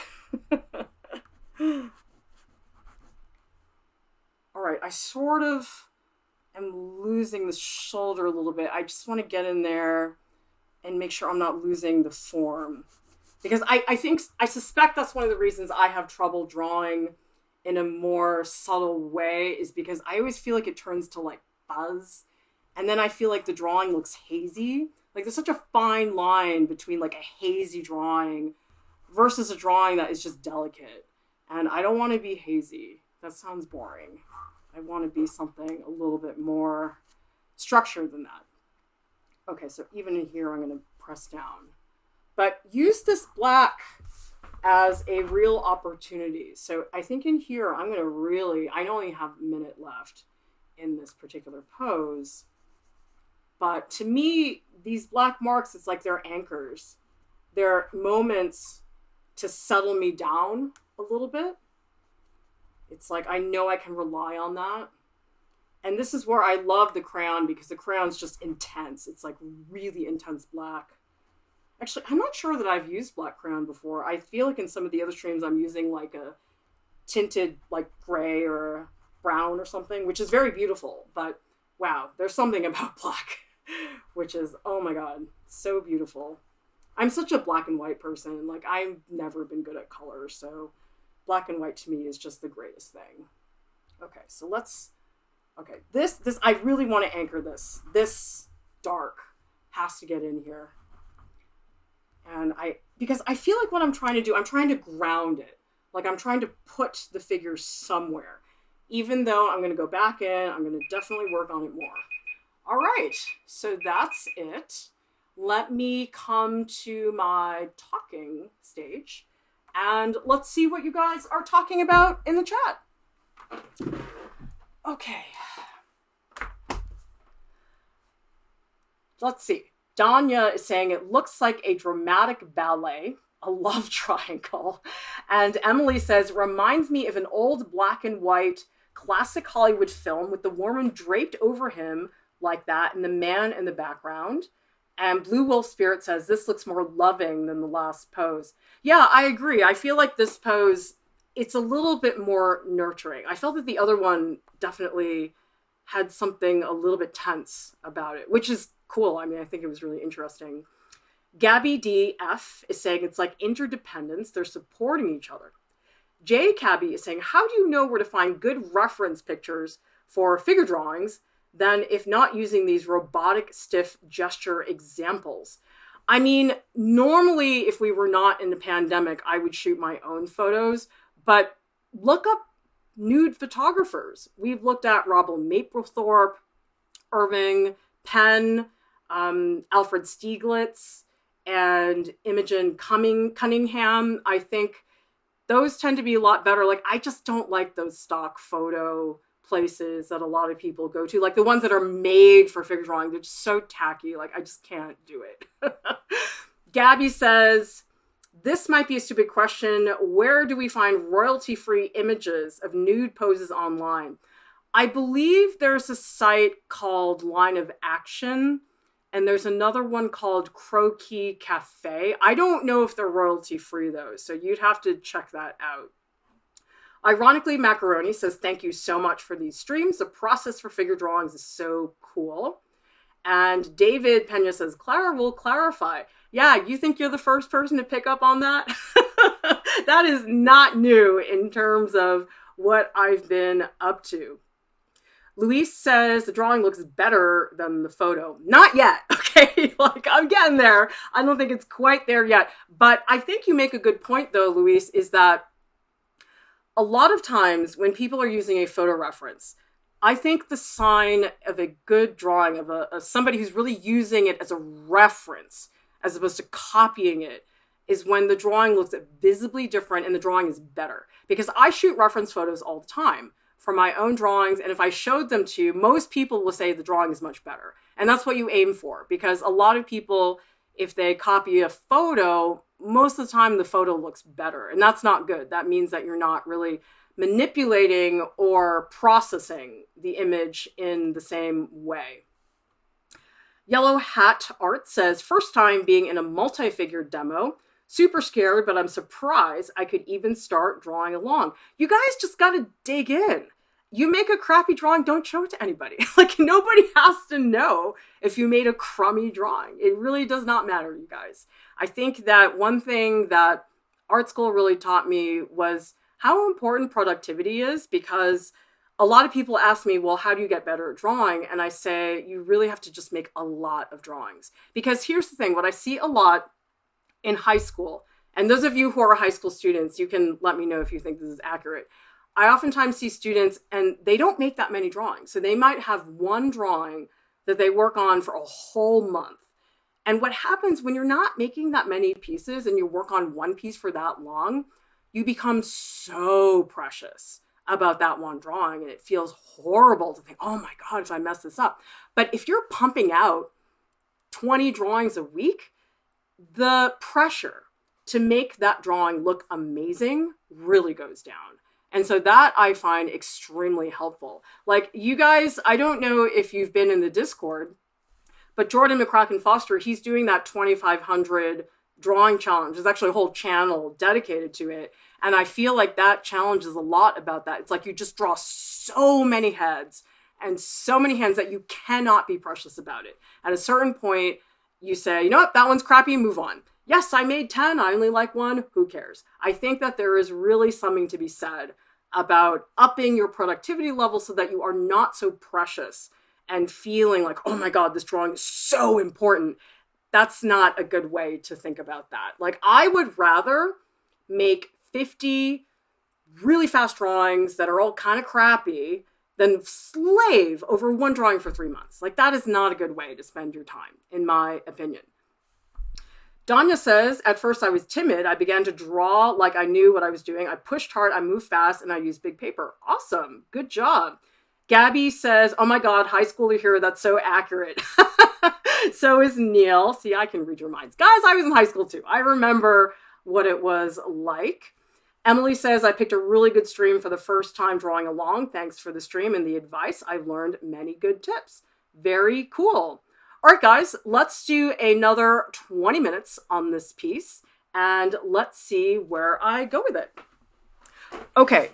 All right, I sort of am losing the shoulder a little bit. I just want to get in there and make sure I'm not losing the form. Because I suspect that's one of the reasons I have trouble drawing in a more subtle way is because I always feel like it turns to like fuzz. And then I feel like the drawing looks hazy. Like there's such a fine line between like a hazy drawing versus a drawing that is just delicate. And I don't want to be hazy. That sounds boring. I want to be something a little bit more structured than that. Okay, so even in here, I'm going to press down. But use this black as a real opportunity. So I think in here, I'm going to really, I only have a minute left in this particular pose. But to me, these black marks, it's like they're anchors. They're moments to settle me down a little bit. It's like, I know I can rely on that. And this is where I love the crayon because the crayon's just intense. It's like really intense black. Actually, I'm not sure that I've used black crayon before. I feel like in some of the other streams I'm using like a tinted like gray or brown or something, which is very beautiful. But wow, there's something about black, which is, oh my God, so beautiful. I'm such a black and white person. Like I've never been good at color. So black and white to me is just the greatest thing. Okay, so let's, okay, this, I really want to anchor this. This dark has to get in here. And because I feel like what I'm trying to do, I'm trying to ground it. Like I'm trying to put the figure somewhere. Even though I'm going to go back in, I'm going to definitely work on it more. All right, so that's it. Let me come to my talking stage and let's see what you guys are talking about in the chat. Okay. Let's see. Danya is saying it looks like a dramatic ballet, a love triangle. And Emily says, reminds me of an old black and white classic Hollywood film with the woman draped over him like that and the man in the background. And Blue Wolf Spirit says, this looks more loving than the last pose. Yeah, I agree. I feel like this pose, it's a little bit more nurturing. I felt that the other one definitely had something a little bit tense about it, which is cool. I mean, I think it was really interesting. Gabby DF is saying it's like interdependence. They're supporting each other. Jay Cabby is saying, how do you know where to find good reference pictures for figure drawings than if not using these robotic, stiff gesture examples? I mean, normally if we were not in a pandemic, I would shoot my own photos, but look up nude photographers. We've looked at Robert Mapplethorpe, Irving Penn, Alfred Stieglitz, and Imogen Cunningham. I think those tend to be a lot better. Like, I just don't like those stock photo places that a lot of people go to. Like the ones that are made for figure drawing, they're just so tacky. Like, I just can't do it. Gabby says, this might be a stupid question. Where do we find royalty-free images of nude poses online? I believe there's a site called Line of Action, and there's another one called Croquis Cafe. I don't know if they're royalty-free, though, so you'd have to check that out. Ironically, Macaroni says, thank you so much for these streams. The process for figure drawings is so cool. And David Pena says, Clara will clarify. Yeah, you think you're the first person to pick up on that? That is not new in terms of what I've been up to. Luis says the drawing looks better than the photo. Not yet, okay? Like, I'm getting there. I don't think it's quite there yet. But I think you make a good point, though, Luis, is that a lot of times when people are using a photo reference, I think the sign of a good drawing of somebody who's really using it as a reference, as opposed to copying it, is when the drawing looks visibly different and the drawing is better. Because I shoot reference photos all the time for my own drawings, and if I showed them to you, most people will say the drawing is much better. And that's what you aim for, because a lot of people, if they copy a photo, most of the time the photo looks better, and that's not good. That means that you're not really manipulating or processing the image in the same way. Yellow Hat Art says, first time being in a multi-figure demo, super scared, but I'm surprised I could even start drawing along. You guys just got to dig in. You make a crappy drawing, don't show it to anybody. Like, nobody has to know if you made a crummy drawing. It really does not matter, you guys. I think that one thing that art school really taught me was how important productivity is, because a lot of people ask me, well, how do you get better at drawing? And I say, you really have to just make a lot of drawings. Because here's the thing, what I see a lot in high school, and those of you who are high school students, you can let me know if you think this is accurate. I oftentimes see students and they don't make that many drawings. So they might have one drawing that they work on for a whole month. And what happens when you're not making that many pieces and you work on one piece for that long, you become so precious about that one drawing. And it feels horrible to think, oh my God, if I mess this up. But if you're pumping out 20 drawings a week, the pressure to make that drawing look amazing really goes down. And so that I find extremely helpful. Like you guys, I don't know if you've been in the Discord, but Jordan McCracken Foster, he's doing that 2,500 drawing challenge. There's actually a whole channel dedicated to it. And I feel like that challenge is a lot about that. It's like you just draw so many heads and so many hands that you cannot be precious about it. At a certain point, you say, you know what, that one's crappy, move on. Yes, I made 10, I only like one, who cares? I think that there is really something to be said about upping your productivity level so that you are not so precious and feeling like, oh my God, this drawing is so important. That's not a good way to think about that. Like I would rather make 50 really fast drawings that are all kind of crappy than slave over one drawing for 3 months. Like that is not a good way to spend your time, in my opinion. Danya says, at first I was timid. I began to draw like I knew what I was doing. I pushed hard, I moved fast, and I used big paper. Awesome. Good job. Gabby says, oh my God, high schooler here. That's so accurate. So is Neil. See, I can read your minds. Guys, I was in high school too. I remember what it was like. Emily says, I picked a really good stream for the first time drawing along. Thanks for the stream and the advice. I've learned many good tips. Very cool. All right, guys, let's do another 20 minutes on this piece and let's see where I go with it. Okay,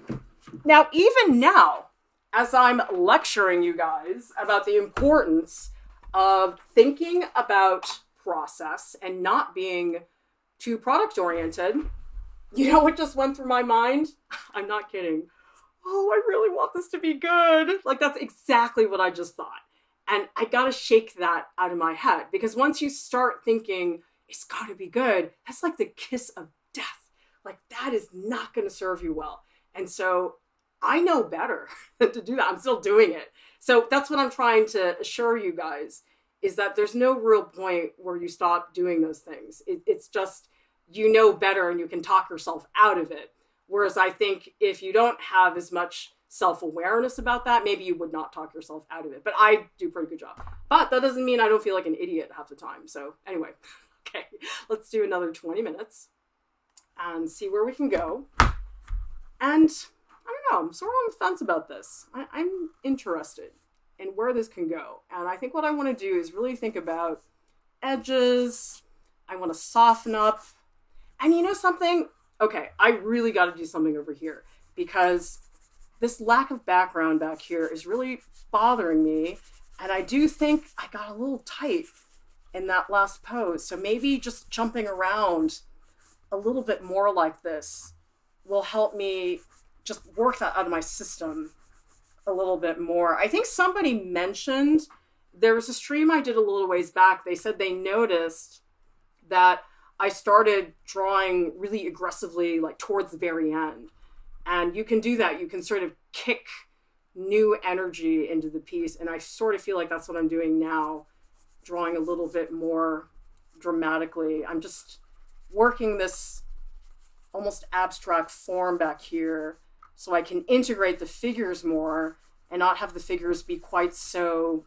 now even now, as I'm lecturing you guys about the importance of thinking about process and not being too product-oriented, you know what just went through my mind? I'm not kidding. Oh, I really want this to be good. Like, that's exactly what I just thought. And I got to shake that out of my head, because once you start thinking it's got to be good, that's like the kiss of death. Like that is not going to serve you well. And so I know better than to do that. I'm still doing it. So that's what I'm trying to assure you guys, is that there's no real point where you stop doing those things. It's just, you know better and you can talk yourself out of it. Whereas I think if you don't have as much self-awareness about that, maybe you would not talk yourself out of it. But I do a pretty good job. But that doesn't mean I don't feel like an idiot half the time. So anyway, okay, let's do another 20 minutes and see where we can go. And I don't know, I'm sort of on the fence about this. I'm interested in where this can go. And I think what I want to do is really think about edges. I want to soften up. And you know something? Okay, I really got to do something over here, because this lack of background back here is really bothering me. And I do think I got a little tight in that last pose. So maybe just jumping around a little bit more like this will help me just work that out of my system a little bit more. I think somebody mentioned, there was a stream I did a little ways back. They said they noticed that I started drawing really aggressively, like towards the very end. And you can do that. You can sort of kick new energy into the piece. And I sort of feel like that's what I'm doing now, drawing a little bit more dramatically. I'm just working this almost abstract form back here so I can integrate the figures more and not have the figures be quite so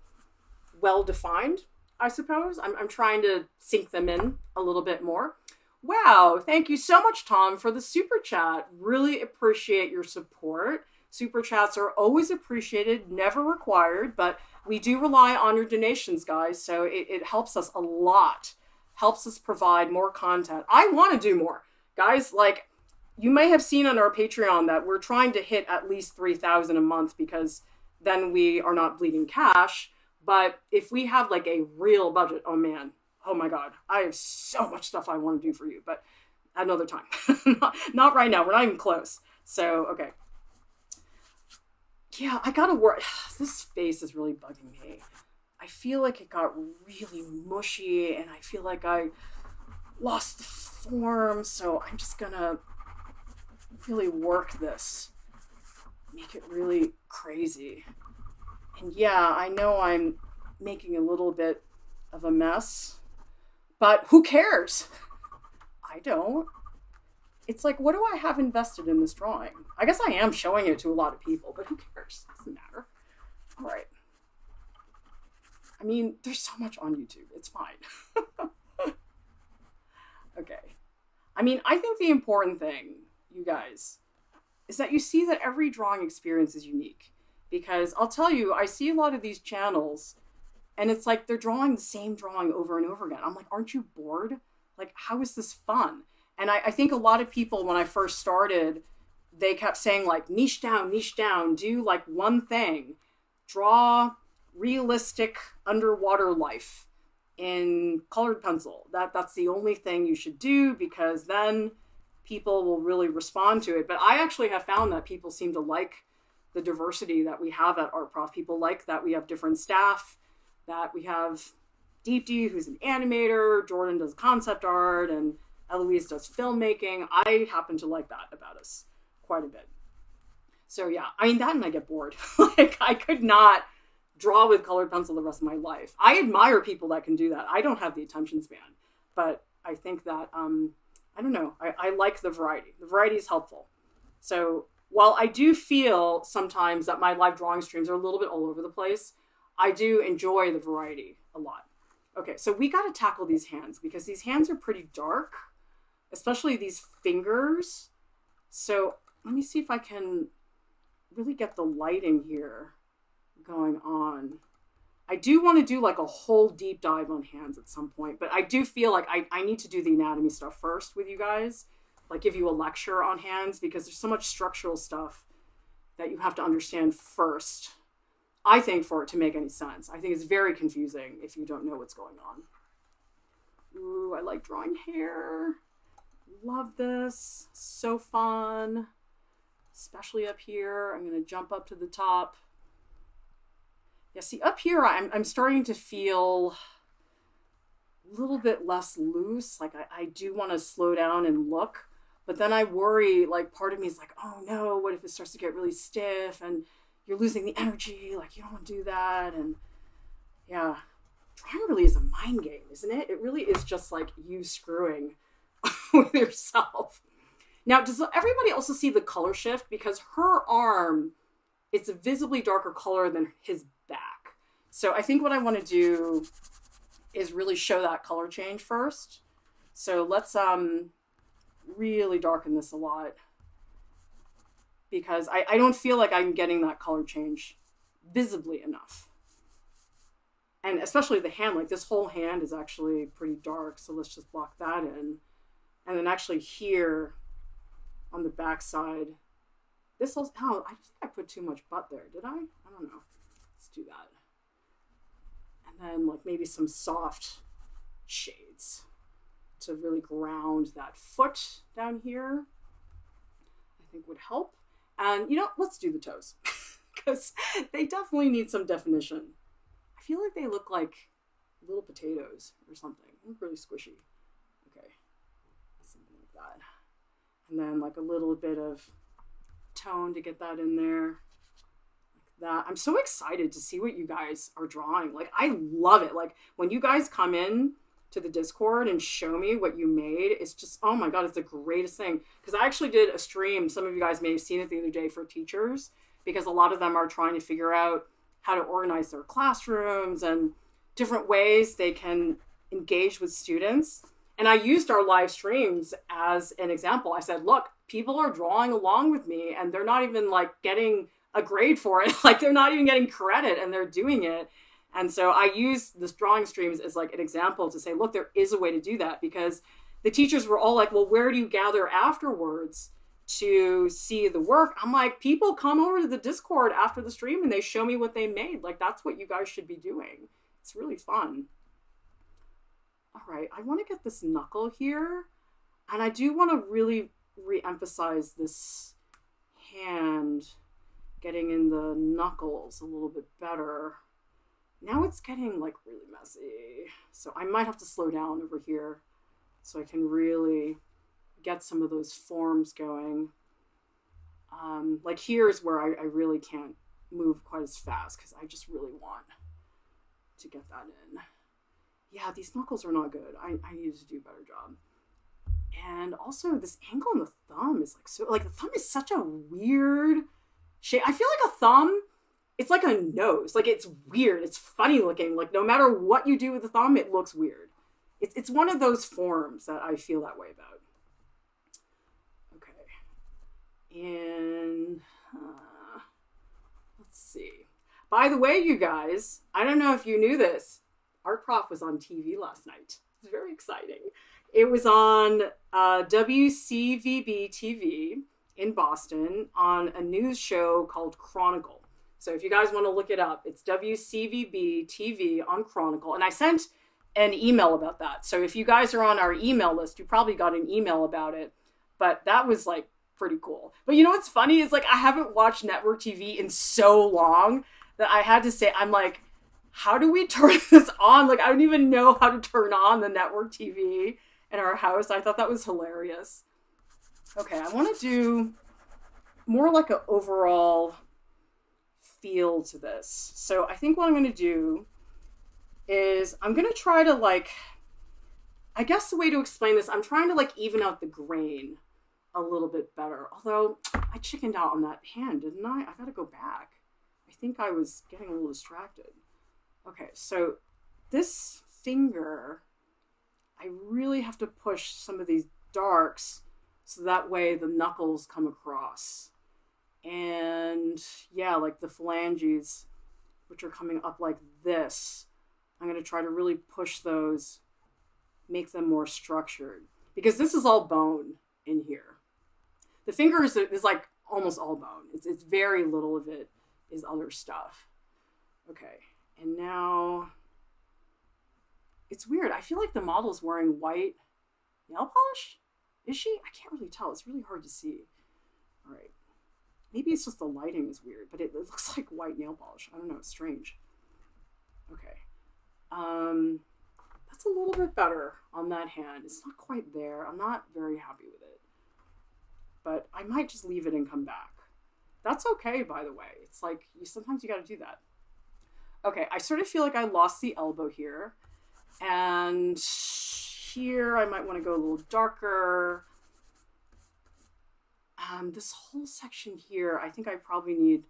well-defined, I suppose. I'm trying to sink them in a little bit more. Wow, thank you so much, Tom, for the super chat. Really appreciate your support. Super chats are always appreciated, never required, but we do rely on your donations, guys, so it helps us a lot. Helps us provide more content. I want to do more. Guys, like, you may have seen on our Patreon that we're trying to hit at least 3,000 a month, because then we are not bleeding cash. But if we have like a real budget, oh man, oh my God, I have so much stuff I want to do for you, but another time. Not right now. We're not even close. So, okay. Yeah, I gotta work. This face is really bugging me. I feel like it got really mushy and I feel like I lost the form. So I'm just gonna really work this. Make it really crazy. And yeah, I know I'm making a little bit of a mess, but who cares? I don't. It's like, what do I have invested in this drawing? I guess I am showing it to a lot of people, but who cares? It doesn't matter. All right. I mean, there's so much on YouTube. It's fine. Okay. I mean, I think the important thing, you guys, is that you see that every drawing experience is unique. Because I'll tell you, I see a lot of these channels, and it's like they're drawing the same drawing over and over again. I'm like, aren't you bored? Like, how is this fun? And I think a lot of people, when I first started, they kept saying, like, niche down, do like one thing. Draw realistic underwater life in colored pencil. That's the only thing you should do, because then people will really respond to it. But I actually have found that people seem to like the diversity that we have at Art Prof. People like that we have different staff, that we have Deepti, who's an animator, Jordan does concept art, and Eloise does filmmaking. I happen to like that about us quite a bit. So yeah, I mean, that and I get bored. Like, I could not draw with colored pencil the rest of my life. I admire people that can do that. I don't have the attention span, but I think that, I don't know, I like the variety. The variety is helpful. So while I do feel sometimes that my live drawing streams are a little bit all over the place, I do enjoy the variety a lot. Okay, so we got to tackle these hands, because these hands are pretty dark, especially these fingers. So let me see if I can really get the lighting here going on. I do want to do like a whole deep dive on hands at some point, but I do feel like I need to do the anatomy stuff first with you guys, like give you a lecture on hands, because there's so much structural stuff that you have to understand first, I think, for it to make any sense. I think it's very confusing if you don't know what's going on. Ooh, I like drawing hair. Love this. So fun. Especially up here. I'm going to jump up to the top. Yeah, see, up here, I'm starting to feel a little bit less loose. Like, I do want to slow down and look. But then I worry, like, part of me is like, oh no, what if it starts to get really stiff and you're losing the energy? Like, you don't want to do that. And yeah, drawing really is a mind game, isn't it? It really is just like you screwing with yourself. Now, does everybody also see the color shift? Because her arm, it's a visibly darker color than his back. So I think what I want to do is really show that color change first. So let's really darken this a lot, because I don't feel like I'm getting that color change visibly enough. And especially the hand, like this whole hand is actually pretty dark. So let's just block that in. And then actually here on the back side, this whole, oh, I think I put too much butt there. Did I? I don't know. Let's do that. And then like maybe some soft shades to really ground that foot down here, I think would help. And you know, let's do the toes, because they definitely need some definition. I feel like they look like little potatoes or something. They look really squishy. Okay, something like that. And then like a little bit of tone to get that in there. Like that. I'm so excited to see what you guys are drawing. Like, I love it. Like, when you guys come in to the Discord and show me what you made, it's just, oh my God, it's the greatest thing. Because I actually did a stream, some of you guys may have seen it the other day, for teachers, because a lot of them are trying to figure out how to organize their classrooms and different ways they can engage with students. And I used our live streams as an example. I said, look, people are drawing along with me and they're not even like getting a grade for it. Like, they're not even getting credit and they're doing it. And so I use this drawing streams as like an example to say, look, there is a way to do that, because the teachers were all like, well, where do you gather afterwards to see the work? I'm like, people come over to the Discord after the stream and they show me what they made. Like, that's what you guys should be doing. It's really fun. All right, I want to get this knuckle here. And I do want to really re-emphasize this hand getting in the knuckles a little bit better. Now it's getting like really messy. So I might have to slow down over here so I can really get some of those forms going. Like here's where I really can't move quite as fast because I just really want to get that in. Yeah, these knuckles are not good. I need to do a better job. And also this angle on the thumb is like, so like the thumb is such a weird shape. I feel like a thumb, it's like a nose. Like it's weird. It's funny looking. Like no matter what you do with the thumb, it looks weird. It's one of those forms that I feel that way about. Okay. And let's see. By the way, you guys, I don't know if you knew this. Art Prof was on TV last night. It was very exciting. It was on WCVB TV in Boston on a news show called Chronicle. So if you guys want to look it up, it's WCVB TV on Chronicle. And I sent an email about that. So if you guys are on our email list, you probably got an email about it. But that was like pretty cool. But you know what's funny is like I haven't watched network TV in so long that I had to say, I'm like, how do we turn this on? Like I don't even know how to turn on the network TV in our house. I thought that was hilarious. Okay, I want to do more like an overall feel to this. So I think what I'm going to do is I'm going to try to like, I guess the way to explain this, I'm trying to like even out the grain a little bit better. Although I chickened out on that hand, didn't I? I got to go back. I think I was getting a little distracted. Okay, so this finger, I really have to push some of these darks so that way the knuckles come across. And yeah, like the phalanges, which are coming up like this, I'm going to try to really push those, make them more structured. Because this is all bone in here. The finger is like almost all bone. It's very little of it is other stuff. Okay, and now it's weird. I feel like the model's wearing white nail polish. Is she? I can't really tell. It's really hard to see. All right. Maybe it's just the lighting is weird, but it looks like white nail polish. I don't know. It's strange. Okay. That's a little bit better on that hand. It's not quite there. I'm not very happy with it. But I might just leave it and come back. That's okay, by the way. It's like, sometimes you got to do that. Okay, I sort of feel like I lost the elbow here. And here I might want to go a little darker. This whole section here, I think I probably need